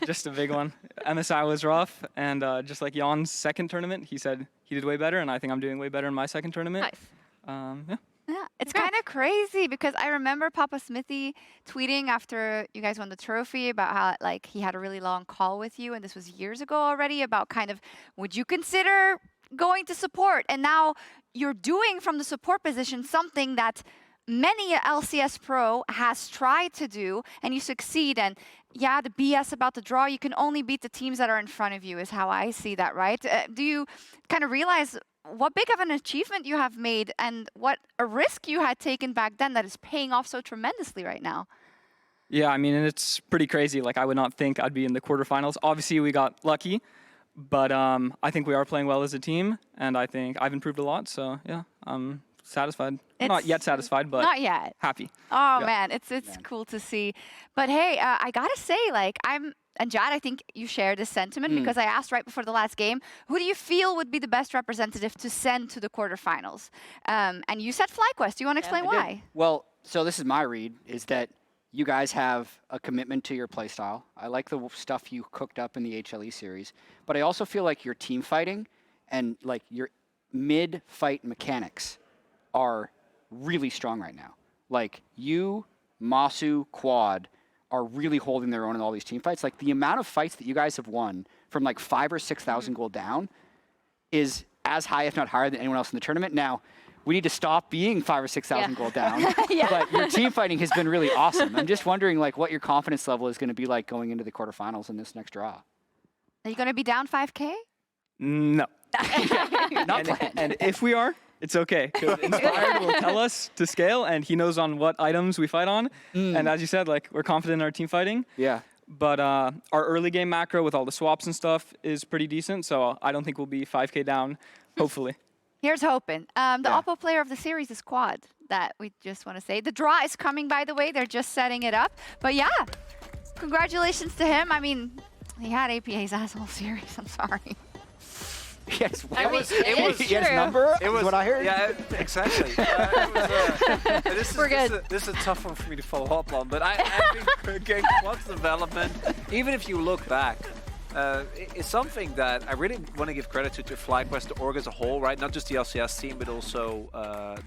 Speaker 14: just a big one. MSI was rough, and just like Yeon's second tournament, he said he did way better, and I think I'm doing way better in my second tournament.
Speaker 5: Nice.
Speaker 14: Yeah.
Speaker 5: Yeah, it's kind of crazy because I remember Papa Smithy tweeting after you guys won the trophy about how he had a really long call with you, and this was years ago already, about kind of, would you consider going to support? And now you're doing from the support position something that many LCS pro has tried to do, and you succeed. And yeah, the BS about the draw, you can only beat the teams that are in front of you is how I see that, right? Do you kind of realize what big of an achievement you have made and what a risk you had taken back then that is paying off so tremendously right now?
Speaker 14: Yeah, I mean, it's pretty crazy. Like, I would not think I'd be in the quarterfinals. Obviously, we got lucky, but I think we are playing well as a team, and I think I've improved a lot. So yeah, I'm satisfied. Not yet satisfied, but
Speaker 5: not yet.
Speaker 14: Happy.
Speaker 5: Oh man, it's cool to see. But hey, I gotta say, like and Jad, I think you share this sentiment because I asked right before the last game, who do you feel would be the best representative to send to the quarterfinals? And you said FlyQuest. Do you want to explain why?
Speaker 6: Well, so this is my read, is that you guys have a commitment to your playstyle. I like the stuff you cooked up in the HLE series, but I also feel like your team fighting and like your mid-fight mechanics are really strong right now. Like you, Massu, Quad are really holding their own in all these team fights. Like the amount of fights that you guys have won from like 5,000 or 6,000 gold down is as high, if not higher, than anyone else in the tournament. Now, we need to stop being 5,000 or 6,000 gold down. But your team fighting has been really awesome. I'm just wondering like what your confidence level is going to be like going into the quarterfinals in this next draw.
Speaker 5: Are you going to be down 5K?
Speaker 14: No.
Speaker 6: Not planned.
Speaker 14: And if we are, it's okay. Because Inspired will tell us to scale, and he knows on what items we fight on. And as you said, like we're confident in our team fighting.
Speaker 6: Yeah.
Speaker 14: But our early game macro with all the swaps and stuff is pretty decent, so I don't think we'll be 5K down, hopefully.
Speaker 5: Here's hoping. The Oppo player of the series is Quad, that we just want to say. The draw is coming, by the way. They're just setting it up. But yeah, congratulations to him. I mean, he had APA's asshole series. I'm sorry.
Speaker 6: Yes,
Speaker 8: it was
Speaker 6: his number. It was what I heard.
Speaker 7: Yeah, exactly. This is a tough one for me to follow up on, but I think Quad's development, even if you look back, it's something that I really want to give credit to FlyQuest, the org as a whole, right? Not just the LCS team, but also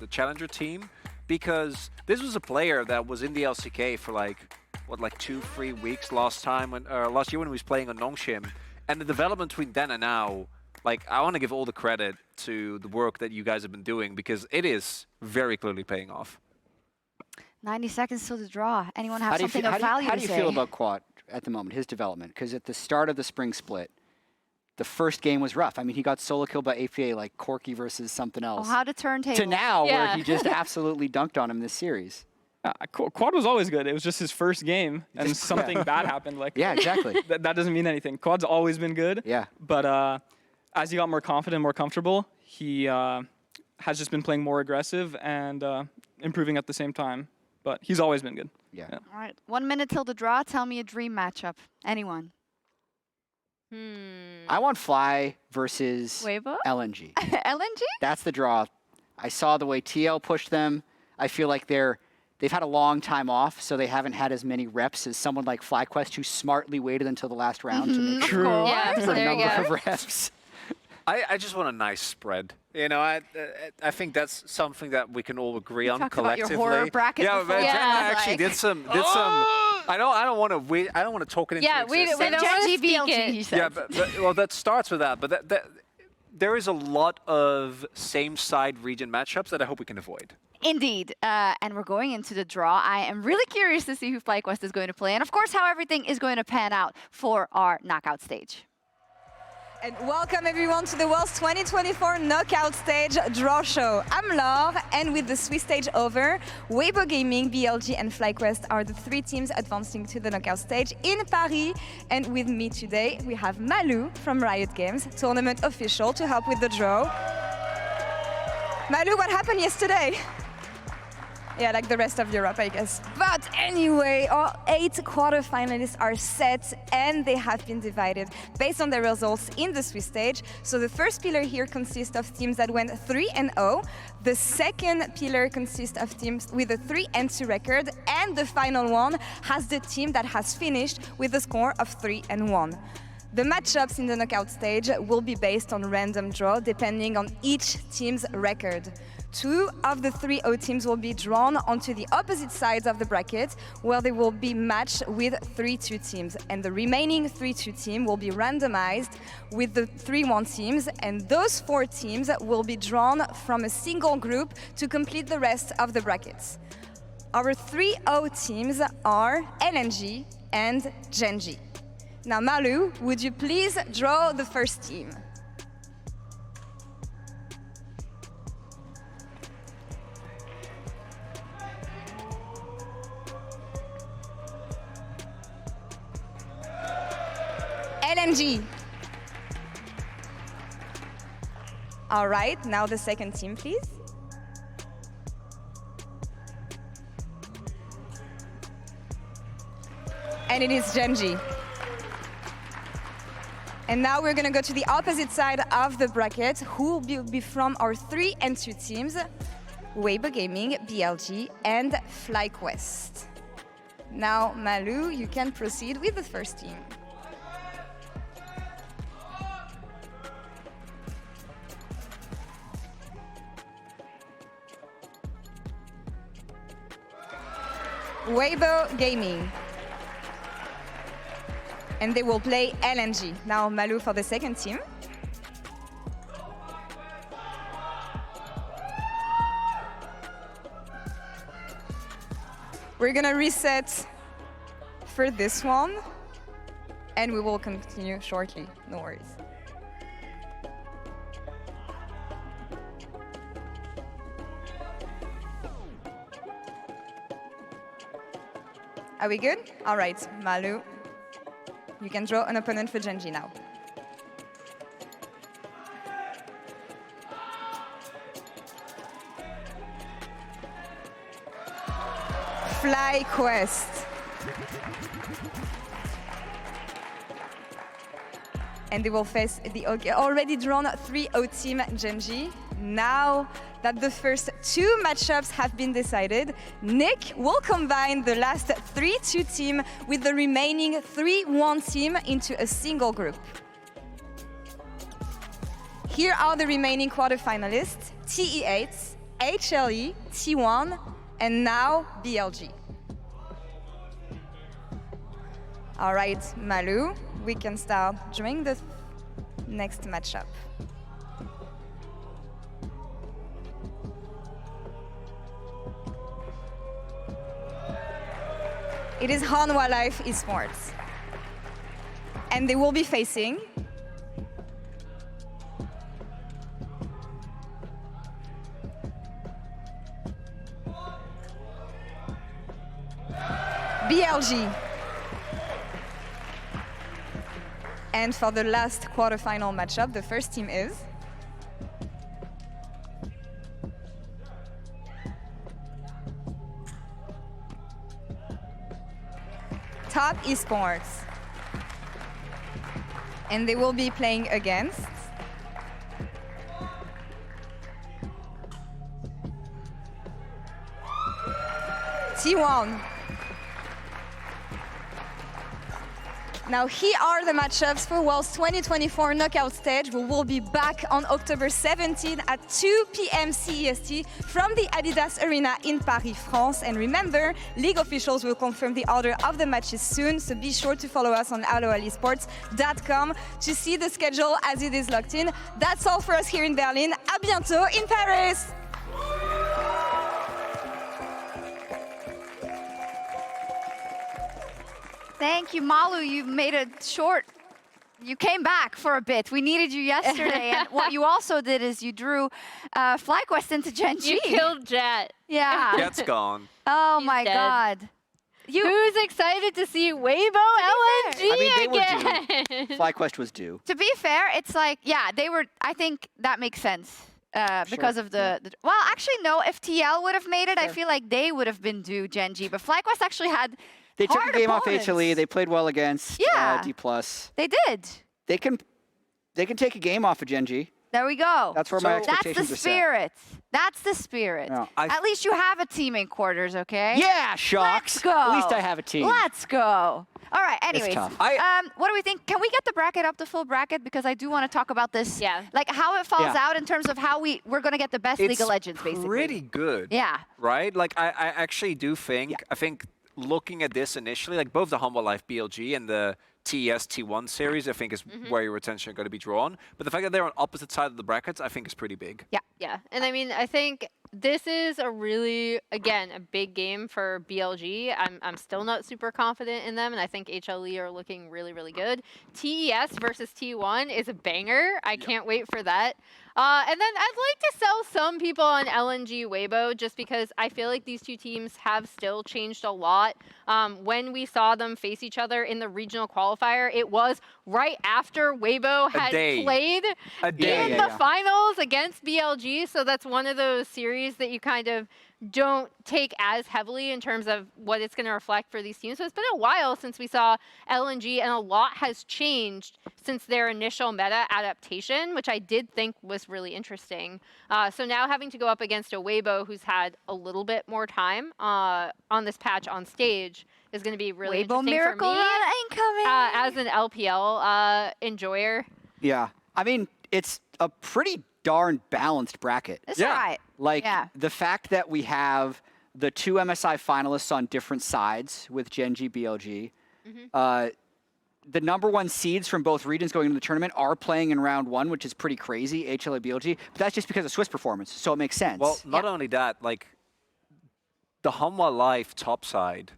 Speaker 7: the Challenger team, because this was a player that was in the LCK for like 2-3 weeks last year when he was playing on Nongshim, and the development between then and now. Like, I want to give all the credit to the work that you guys have been doing because it is very clearly paying off.
Speaker 5: 90 seconds till the draw. Anyone have something of value to say?
Speaker 6: How do you feel about Quad at the moment, his development? Because at the start of the spring split, the first game was rough. I mean, he got solo killed by APA like Corky versus something else.
Speaker 5: Oh, how to turntable.
Speaker 6: To now, where he just absolutely dunked on him this series.
Speaker 14: Quad was always good. It was just his first game, and something bad happened. Like,
Speaker 6: yeah, exactly.
Speaker 14: That doesn't mean anything. Quad's always been good.
Speaker 6: Yeah.
Speaker 14: But as he got more confident, more comfortable, he has just been playing more aggressive and improving at the same time. But he's always been good.
Speaker 6: Yeah.
Speaker 5: All right, 1 minute till the draw. Tell me a dream matchup. Anyone?
Speaker 6: I want Fly versus
Speaker 5: Bwipo?
Speaker 6: LNG.
Speaker 5: LNG?
Speaker 6: That's the draw. I saw the way TL pushed them. I feel like they've had a long time off, so they haven't had as many reps as someone like FlyQuest, who smartly waited until the last round to make
Speaker 5: sure
Speaker 8: Yeah,
Speaker 6: the
Speaker 8: there
Speaker 6: number
Speaker 8: you
Speaker 6: of
Speaker 8: go.
Speaker 6: reps.
Speaker 7: I just want a nice spread. You know, I think that's something that we can all agree on collectively.
Speaker 5: About your horror bracket
Speaker 7: yeah,
Speaker 5: before.
Speaker 7: but Jenna
Speaker 5: Yeah,
Speaker 7: actually
Speaker 5: like,
Speaker 7: did some. I don't want to talk it into
Speaker 8: Yeah, we
Speaker 7: existence.
Speaker 8: don't want to
Speaker 5: Gen
Speaker 8: speak
Speaker 5: GBLG, he
Speaker 8: it.
Speaker 5: said.
Speaker 7: Yeah, but well, that starts with that. But there is a lot of same-side region matchups that I hope we can avoid.
Speaker 5: Indeed, and we're going into the draw. I am really curious to see who FlyQuest is going to play, and of course how everything is going to pan out for our knockout stage.
Speaker 12: And welcome everyone to the World's 2024 Knockout Stage Draw Show. I'm Laure, and with the Swiss stage over, Bwipo Gaming, BLG and FlyQuest are the 3 teams advancing to the knockout stage in Paris. And with me today, we have Malu from Riot Games, tournament official, to help with the draw. Malu, what happened yesterday? Yeah, like the rest of Europe, I guess. But anyway, our 8 quarterfinalists are set and they have been divided based on their results in the Swiss stage. So the first pillar here consists of teams that went 3-0. The second pillar consists of teams with a 3-2 record. And the final one has the team that has finished with a score of 3-1. The matchups in the knockout stage will be based on random draw depending on each team's record. 2 of the 3-0 teams will be drawn onto the opposite sides of the bracket, where they will be matched with 3-2 teams. And the remaining 3-2 team will be randomized with the 3-1 teams, and those 4 teams will be drawn from a single group to complete the rest of the brackets. Our 3-0 teams are LNG and Genji. Now, Malu, would you please draw the first team? LNG. All right, now the second team, please. And it is Genji. And now we're going to go to the opposite side of the bracket, who will be from our 3 and 2 teams, Bwipo Gaming, BLG, and FlyQuest. Now, Malu, you can proceed with the first team. Bwipo Gaming. And they will play LNG. Now Malu for the second team. We're gonna reset for this one, and we will continue shortly, no worries. Are we good? All right, Malu. You can draw an opponent for Genji now. FlyQuest. And they will face the already drawn 3-0 team Genji. Now that the first 2 matchups have been decided, Nick will combine the last 3-2 team with the remaining 3-1 team into a single group. Here are the remaining quarterfinalists: TE8, HLE, T1, and now BLG. All right, Malu, we can start drawing the next matchup. It is Hanwha Life Esports. And they will be facing BLG. And for the last quarterfinal matchup, the first team is Top Esports. And they will be playing against T1. Now here are the matchups for World's 2024 knockout stage. We will be back on October 17 at 2 p.m. CEST from the Adidas Arena in Paris, France. And remember, league officials will confirm the order of the matches soon, so be sure to follow us on alloalisports.com to see the schedule as it is locked in. That's all for us here in Berlin. À bientôt in Paris!
Speaker 5: Thank you, Malu. You made a short, you came back for a bit. We needed you yesterday. And what you also did is you drew FlyQuest into Genji.
Speaker 8: You killed Jet.
Speaker 5: Yeah.
Speaker 7: Jet's gone.
Speaker 5: Oh
Speaker 8: He's
Speaker 5: my
Speaker 8: dead.
Speaker 5: God.
Speaker 8: Who's excited to see Bwipo LNG
Speaker 6: I mean, they
Speaker 8: again?
Speaker 6: were due. FlyQuest was due.
Speaker 5: To be fair, it's like, yeah, they were, I think that makes sense. Because of the, well, actually, no, if TL would have made it, I feel like they would have been due Genji. But FlyQuest actually had
Speaker 6: They took a
Speaker 5: hard
Speaker 6: game
Speaker 5: opponents.
Speaker 6: off HLE. They played well against
Speaker 5: Yeah.
Speaker 6: D+.
Speaker 5: They did.
Speaker 6: They can take a game off of Genji.
Speaker 5: There we go.
Speaker 6: That's where my expectations
Speaker 5: That's the
Speaker 6: are set.
Speaker 5: spirit. That's the spirit.
Speaker 6: Yeah.
Speaker 5: At least you have a team in quarters, okay?
Speaker 6: Yeah, Shocks.
Speaker 5: Let's go.
Speaker 6: At least I have a team.
Speaker 5: Let's go. All right, anyways.
Speaker 6: tough.
Speaker 5: What do we think? Can we get the bracket up to full bracket? Because I do want to talk about this.
Speaker 8: Yeah.
Speaker 5: Like how it falls
Speaker 6: Yeah.
Speaker 5: out in terms of how we're going to get the best League of Legends, basically.
Speaker 7: Pretty good.
Speaker 5: Yeah.
Speaker 7: Right? Like, I actually do think, I think looking at this initially, like both the Humble Life BLG and the TES T1 series, I think is where your attention are going to be drawn. But the fact that they're on opposite sides of the brackets, I think is pretty big.
Speaker 5: Yeah.
Speaker 8: Yeah, and I mean, I think this is a really, again, a big game for BLG. I'm still not super confident in them, and I think HLE are looking really, really good. TES versus T1 is a banger. I can't wait for that. And then I'd like to sell some people on LNG Weibo just because I feel like these two teams have still changed a lot. When we saw them face each other in the regional qualifier, it was right after Weibo had played in the finals against BLG. So that's one of those series that you kind of don't take as heavily in terms of what it's going to reflect for these teams. So it's been a while since we saw LNG, and a lot has changed since their initial meta adaptation, which I did think was really interesting. So now having to go up against a Weibo who's had a little bit more time on this patch on stage is going to be really interesting
Speaker 5: Miracle
Speaker 8: for me
Speaker 5: Run incoming.
Speaker 8: as an LPL enjoyer.
Speaker 6: Yeah. I mean, it's a pretty darn balanced bracket.
Speaker 5: That's right.
Speaker 6: Like, the fact that we have the two MSI finalists on different sides with Gen.G, BLG, the #1 seeds from both regions going into the tournament are playing in round 1, which is pretty crazy, HLA, BLG, but that's just because of Swiss performance, so it makes sense.
Speaker 7: Well, not only that, like, the Hanwha Life top side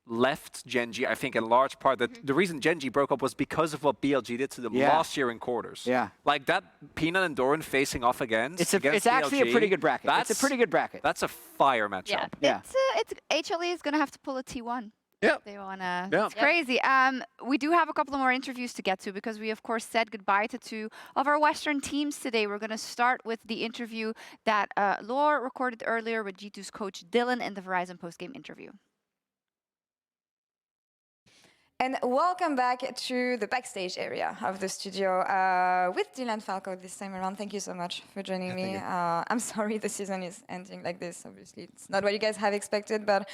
Speaker 7: left Gen.G, I think, in large part. That the reason Gen.G broke up was because of what BLG did to them last year in quarters.
Speaker 6: Yeah.
Speaker 7: Like that Peanut and Doran facing off against.
Speaker 6: It's actually a pretty good bracket. It's a pretty good bracket.
Speaker 7: That's a fire matchup.
Speaker 5: Yeah. It's HLE is going to have to pull a T1.
Speaker 7: Yeah.
Speaker 5: They want to. It's crazy. We do have a couple of more interviews to get to because we, of course, said goodbye to 2 of our Western teams today. We're going to start with the interview that Laure recorded earlier with G2's coach Dylan in the Verizon postgame interview.
Speaker 12: And welcome back to the backstage area of the studio with Dylan Falco this time around. Thank you so much for joining me. I'm sorry the season is ending like this. Obviously, it's not what you guys have expected, but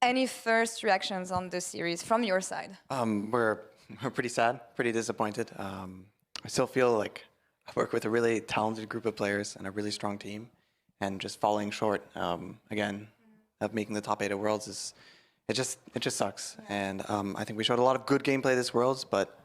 Speaker 12: any first reactions on the series from your side?
Speaker 15: We're pretty sad, pretty disappointed. I still feel like I work with a really talented group of players and a really strong team, and just falling short again of making the top 8 at Worlds is. It just sucks, and I think we showed a lot of good gameplay this Worlds, but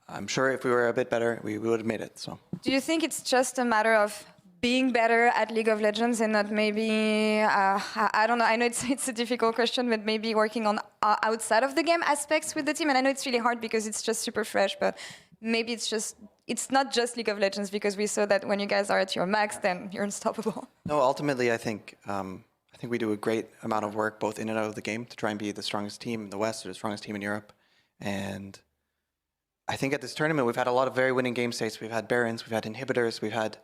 Speaker 15: I'm sure if we were a bit better, we would have made it. So,
Speaker 12: do you think it's just a matter of being better at League of Legends and not maybe I don't know. I know it's a difficult question, but maybe working on outside of the game aspects with the team. And I know it's really hard because it's just super fresh, but maybe it's not just League of Legends because we saw that when you guys are at your max, then you're unstoppable.
Speaker 15: No, ultimately, I think we do a great amount of work both in and out of the game to try and be the strongest team in the West or the strongest team in Europe. And I think at this tournament, we've had a lot of very winning game states. We've had Barons, we've had Inhibitors, we've had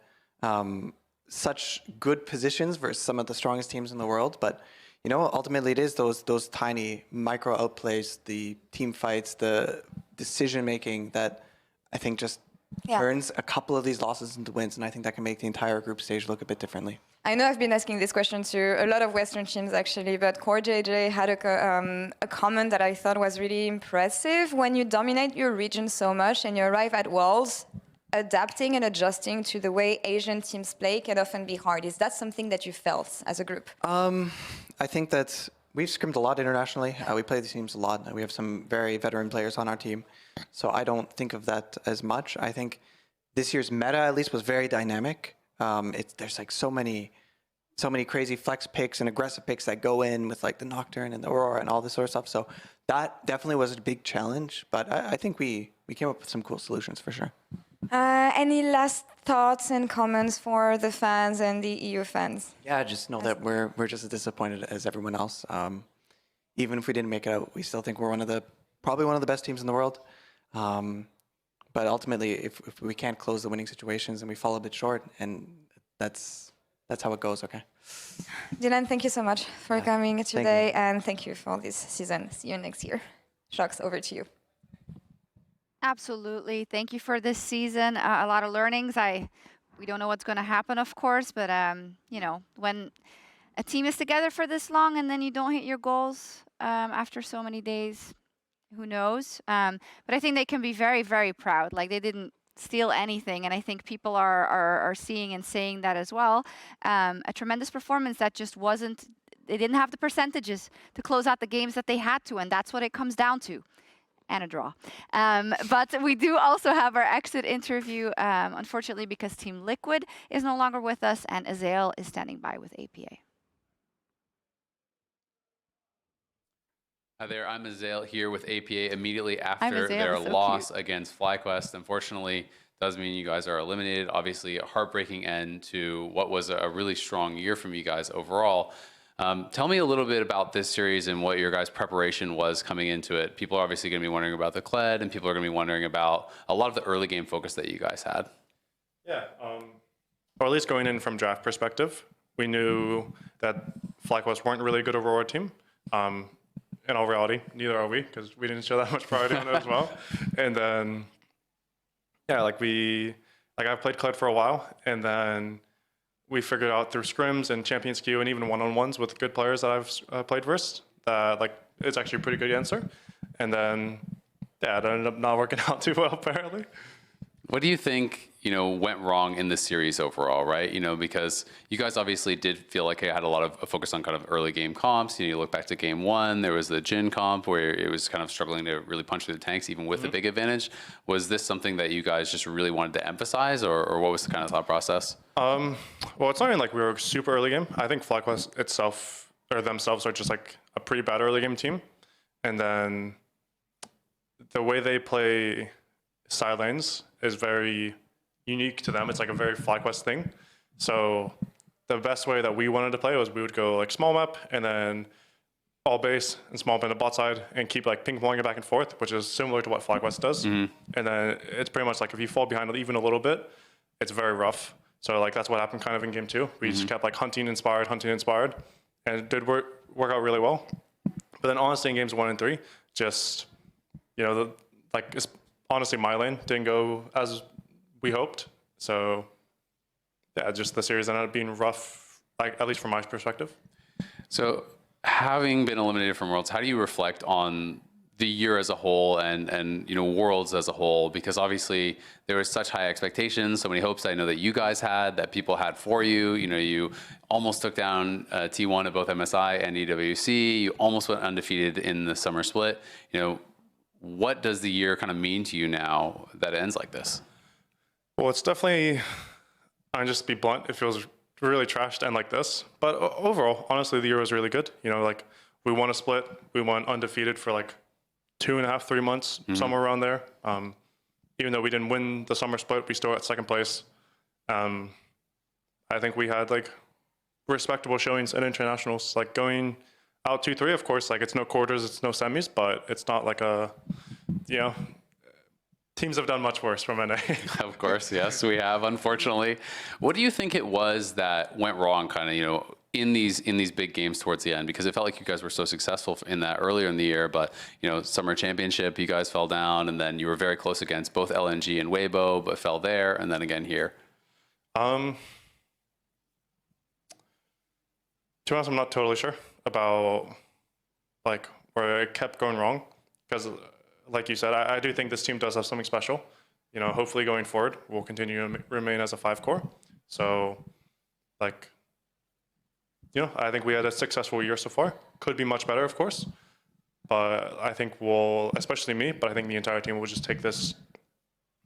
Speaker 15: such good positions versus some of the strongest teams in the world. But, you know, ultimately it is those tiny micro outplays, the team fights, the decision-making that I think just turns a couple of these losses into wins. And I think that can make the entire group stage look a bit differently.
Speaker 12: I know I've been asking this question to a lot of Western teams actually, but CoreJJ had a comment that I thought was really impressive. When you dominate your region so much and you arrive at Worlds, adapting and adjusting to the way Asian teams play can often be hard. Is that something that you felt as a group?
Speaker 15: I think that we've scrimmed a lot internationally. We play these teams a lot. We have some very veteran players on our team. So I don't think of that as much. I think this year's meta, at least, was very dynamic. There's like so many crazy flex picks and aggressive picks that go in with like the Nocturne and the Aurora and all this sort of stuff. So that definitely was a big challenge, but I think we came up with some cool solutions for sure.
Speaker 12: Any last thoughts and comments for the fans and the EU fans?
Speaker 15: Yeah, just know that we're just as disappointed as everyone else. Even if we didn't make it out, we still think we're probably one of the best teams in the world. But ultimately, if we can't close the winning situations and we fall a bit short, and that's how it goes, okay?
Speaker 12: Dylan, thank you so much for coming today, and thank you for this season. See you next year. Shox, over to you.
Speaker 5: Absolutely. Thank you for this season. A lot of learnings. We don't know what's going to happen, of course, but you know, when a team is together for this long and then you don't hit your goals after so many days, who knows? But I think they can be very, very proud. Like, they didn't steal anything, and I think people are seeing and saying that as well. A tremendous performance that just wasn't, they didn't have the percentages to close out the games that they had to, and that's what it comes down to. And a draw. But we do also have our exit interview, unfortunately, because Team Liquid is no longer with us, and Xayah is standing by with APA.
Speaker 11: Hi there, I'm Xayah here with APA immediately after their loss against FlyQuest. Unfortunately, does mean you guys are eliminated. Obviously, a heartbreaking end to what was a really strong year from you guys overall. Tell me a little bit about this series and what your guys' preparation was coming into it. People are obviously going to be wondering about the Kled, and people are going to be wondering about a lot of the early game focus that you guys had.
Speaker 16: Yeah, or at least going in from draft perspective, we knew that FlyQuest weren't really a good Aurora team. In all reality, neither are we, because we didn't show that much priority on it as well. And then, yeah, like I've played Kled for a while, and then we figured out through scrims and Champions Queue and even one-on-ones with good players that I've played versus that like it's actually a pretty good answer. And then, yeah, it ended up not working out too well apparently.
Speaker 11: What do you think, you know, went wrong in this series overall, right? You know, because you guys obviously did feel like it had a lot of focus on kind of early game comps. You know, you look back to game one, there was the Jhin comp where it was kind of struggling to really punch through the tanks, even with the big advantage. Was this something that you guys just really wanted to emphasize, or what was the kind of thought process?
Speaker 16: Well, it's not even like we were super early game. I think FlyQuest itself, or themselves, are just like a pretty bad early game team. And then the way they play side lanes is very unique to them. It's like a very FlyQuest thing. So the best way that we wanted to play was we would go like small map and then all base and small map on the bot side and keep like ping-ponging it back and forth, which is similar to what FlyQuest does. And then it's pretty much like if you fall behind even a little bit, it's very rough. So like that's what happened kind of in game two. We just kept like hunting inspired, and it did work out really well. But then honestly in games 1 and 3, just, you know, it's honestly my lane didn't go as we hoped. So yeah, just the series ended up being rough, like at least from my perspective.
Speaker 11: So having been eliminated from Worlds, how do you reflect on the year as a whole and you know, Worlds as a whole? Because obviously there was such high expectations, so many hopes that I know that you guys had, that people had for you. You know, you almost took down T1 at both MSI and EWC. You almost went undefeated in the summer split. You know, what does the year kind of mean to you now that it ends like this?
Speaker 16: Well, it's definitely, I'll just be blunt, it feels really trashed to end like this. But overall, honestly, the year was really good. You know, like we won a split, we went undefeated for like 2.5, 3 months, somewhere around there. Even though we didn't win the summer split, we still at second place. I think we had like respectable showings at internationals, like going out 2-3, of course, like it's no quarters, it's no semis, but it's not like a, you know, teams have done much worse from NA.
Speaker 11: Of course, yes, we have, unfortunately. What do you think it was that went wrong kind of, you know, in these big games towards the end? Because it felt like you guys were so successful in that earlier in the year, but, you know, Summer Championship, you guys fell down, and then you were very close against both LNG and Bwipo, but fell there, and then again here.
Speaker 16: To be honest, I'm not totally sure about like where it kept going wrong, because like you said, I do think this team does have something special. You know, hopefully going forward, we'll continue to remain as a 5-core. So like, you know, I think we had a successful year so far. Could be much better, of course, but I think we'll, especially me, but I think the entire team will just take this,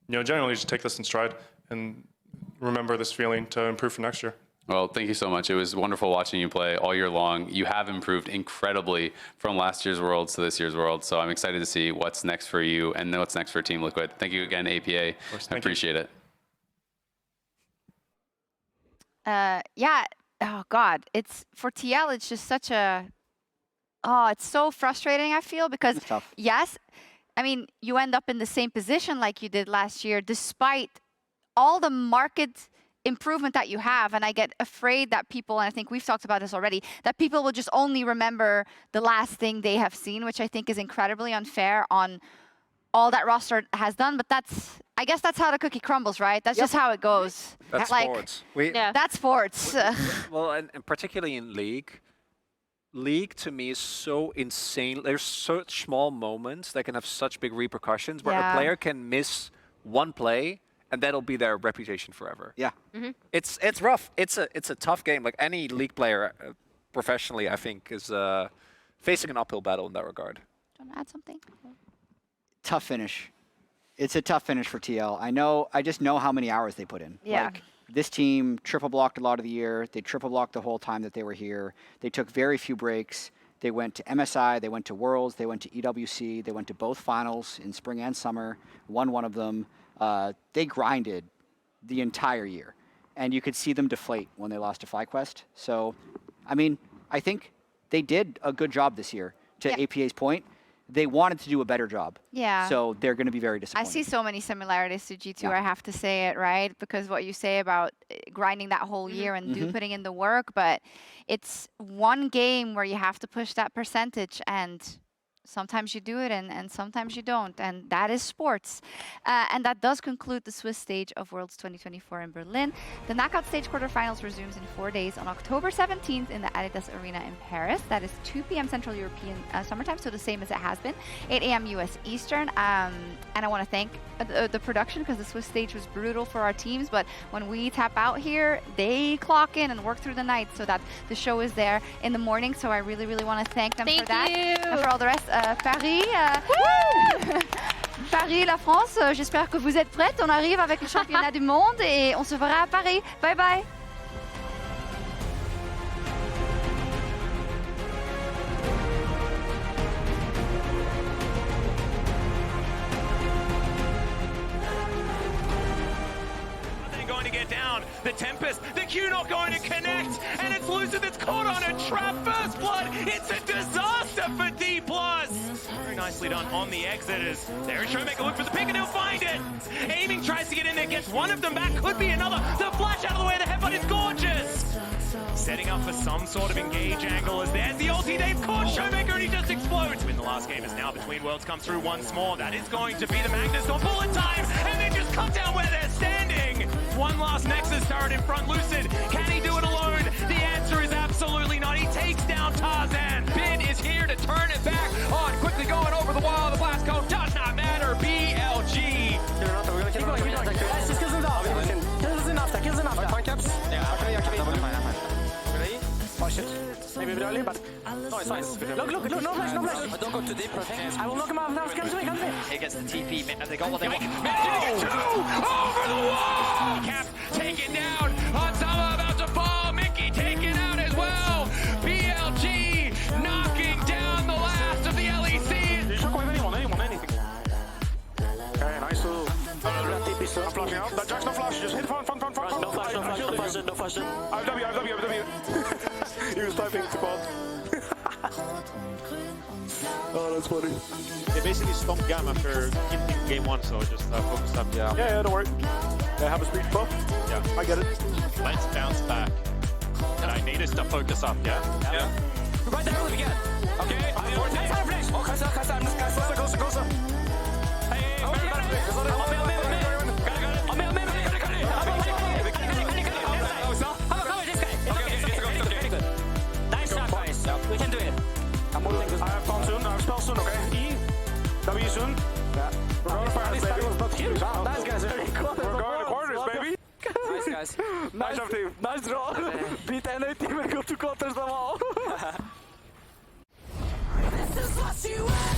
Speaker 16: you know, generally just take this in stride and remember this feeling to improve for next year.
Speaker 11: Well, thank you so much. It was wonderful watching you play all year long. You have improved incredibly from last year's Worlds to this year's Worlds, so I'm excited to see what's next for you and what's next for Team Liquid. Thank you again, APA. I appreciate it.
Speaker 5: Yeah, oh God, it's, for TL, it's just such a, oh, it's so frustrating, I feel, because yes, I mean, you end up in the same position like you did last year, despite all the market improvement that you have. And I get afraid that people, and I think we've talked about this already, that people will just only remember the last thing they have seen, which I think is incredibly unfair on all that roster has done. But that's I guess that's how the cookie crumbles, right? That's just how it goes.
Speaker 7: That's
Speaker 5: like,
Speaker 7: sports.
Speaker 5: That's sports.
Speaker 7: Well, and particularly in League. League to me is so insane. There's such small moments that can have such big repercussions where a player can miss one play and that'll be their reputation forever.
Speaker 6: Yeah.
Speaker 7: It's rough. It's a tough game. Like any League player professionally, I think, is facing an uphill battle in that regard.
Speaker 5: Do you want to add something?
Speaker 6: Tough finish. It's a tough finish for TL. I just know how many hours they put in.
Speaker 5: Yeah.
Speaker 6: Like, this team triple blocked a lot of the year. They triple blocked the whole time that they were here. They took very few breaks. They went to MSI, they went to Worlds, they went to EWC, they went to both finals in spring and summer, won one of them. They grinded the entire year. And you could see them deflate when they lost to FlyQuest. So, I mean, I think they did a good job this year. To APA's point, they wanted to do a better job.
Speaker 5: Yeah.
Speaker 6: So they're going to be very disappointed.
Speaker 5: I see so many similarities to G2, I have to say it, right? Because what you say about grinding that whole year and putting in the work, but it's one game where you have to push that percentage, and sometimes you do it and sometimes you don't, and that is sports. And that does conclude the Swiss stage of Worlds 2024 in Berlin. The knockout stage quarterfinals resumes in 4 days on October 17th in the Adidas Arena in Paris. That is 2 p.m. Central European summertime, so the same as it has been, 8 a.m. US Eastern. And I want to thank the production, because the Swiss stage was brutal for our teams, but when we tap out here, they clock in and work through the night so that the show is there in the morning. So I really, really want to thank them for that. And for all the rest, Paris, Paris, la France, j'espère que vous êtes prêtes. On arrive avec le championnat du monde et on se verra à Paris. Bye bye.
Speaker 4: Going to get down. The Tempest, the Q not going to connect, and it's Lucid that's caught on a trap. First blood, it's a disaster for D+. Very nicely done on the exiters. There is Showmaker, look for the pick and he'll find it. Aiming tries to get in there, gets one of them back, could be another. The flash out of the way, the headbutt is gorgeous. Setting up for some sort of engage angle as there's the ulti. They've caught Showmaker and he just explodes. Win the last game is now between worlds come through once more. That is going to be the Magnus on bullet time, and then just come down where they're standing. One last Nexus turret in front. Lucid, can he do it alone? The answer is absolutely not. He takes down Tarzan. Bid is here to turn it back on. Quickly going over the wall. The blast code does not matter. BLG.
Speaker 17: Keep going. Guys, just kills enough. Kills enough. Kills enough. Find caps. Oh shit. Maybe early, but no, it's fine. Look, no flash. Don't go too deep. I will knock him off now. Come to me.
Speaker 4: He gets the TP. Have they got what they want? Over the wall! Cap taken down. Onsama about to fall. Mickey taken out as well. BLG knocking down the last of the LEC.
Speaker 17: Did you shock with anything? Okay, nice. I'm flashing out. That Jack's no flash. Just hit front. No flash. IW. He was typing to bot. Oh, that's funny.
Speaker 1: They basically stomped Gam after in game 1, so just focus up.
Speaker 2: Yeah, don't worry. They have a speech buff.
Speaker 1: Yeah,
Speaker 2: I get it.
Speaker 3: Let's bounce back. And I need us to focus up, yeah?
Speaker 4: Right there again. Okay, nice time flash. Oh, Kasa.
Speaker 17: We can do it. I have spawn soon. I have spell soon, okay? E. W soon. Yeah. We're going to fire, baby. Nice, guys. We're going to quarters, baby.
Speaker 4: Nice, guys.
Speaker 17: Nice job, team. Nice draw. Beat NA team and go to quarters them all.
Speaker 18: This is what you want.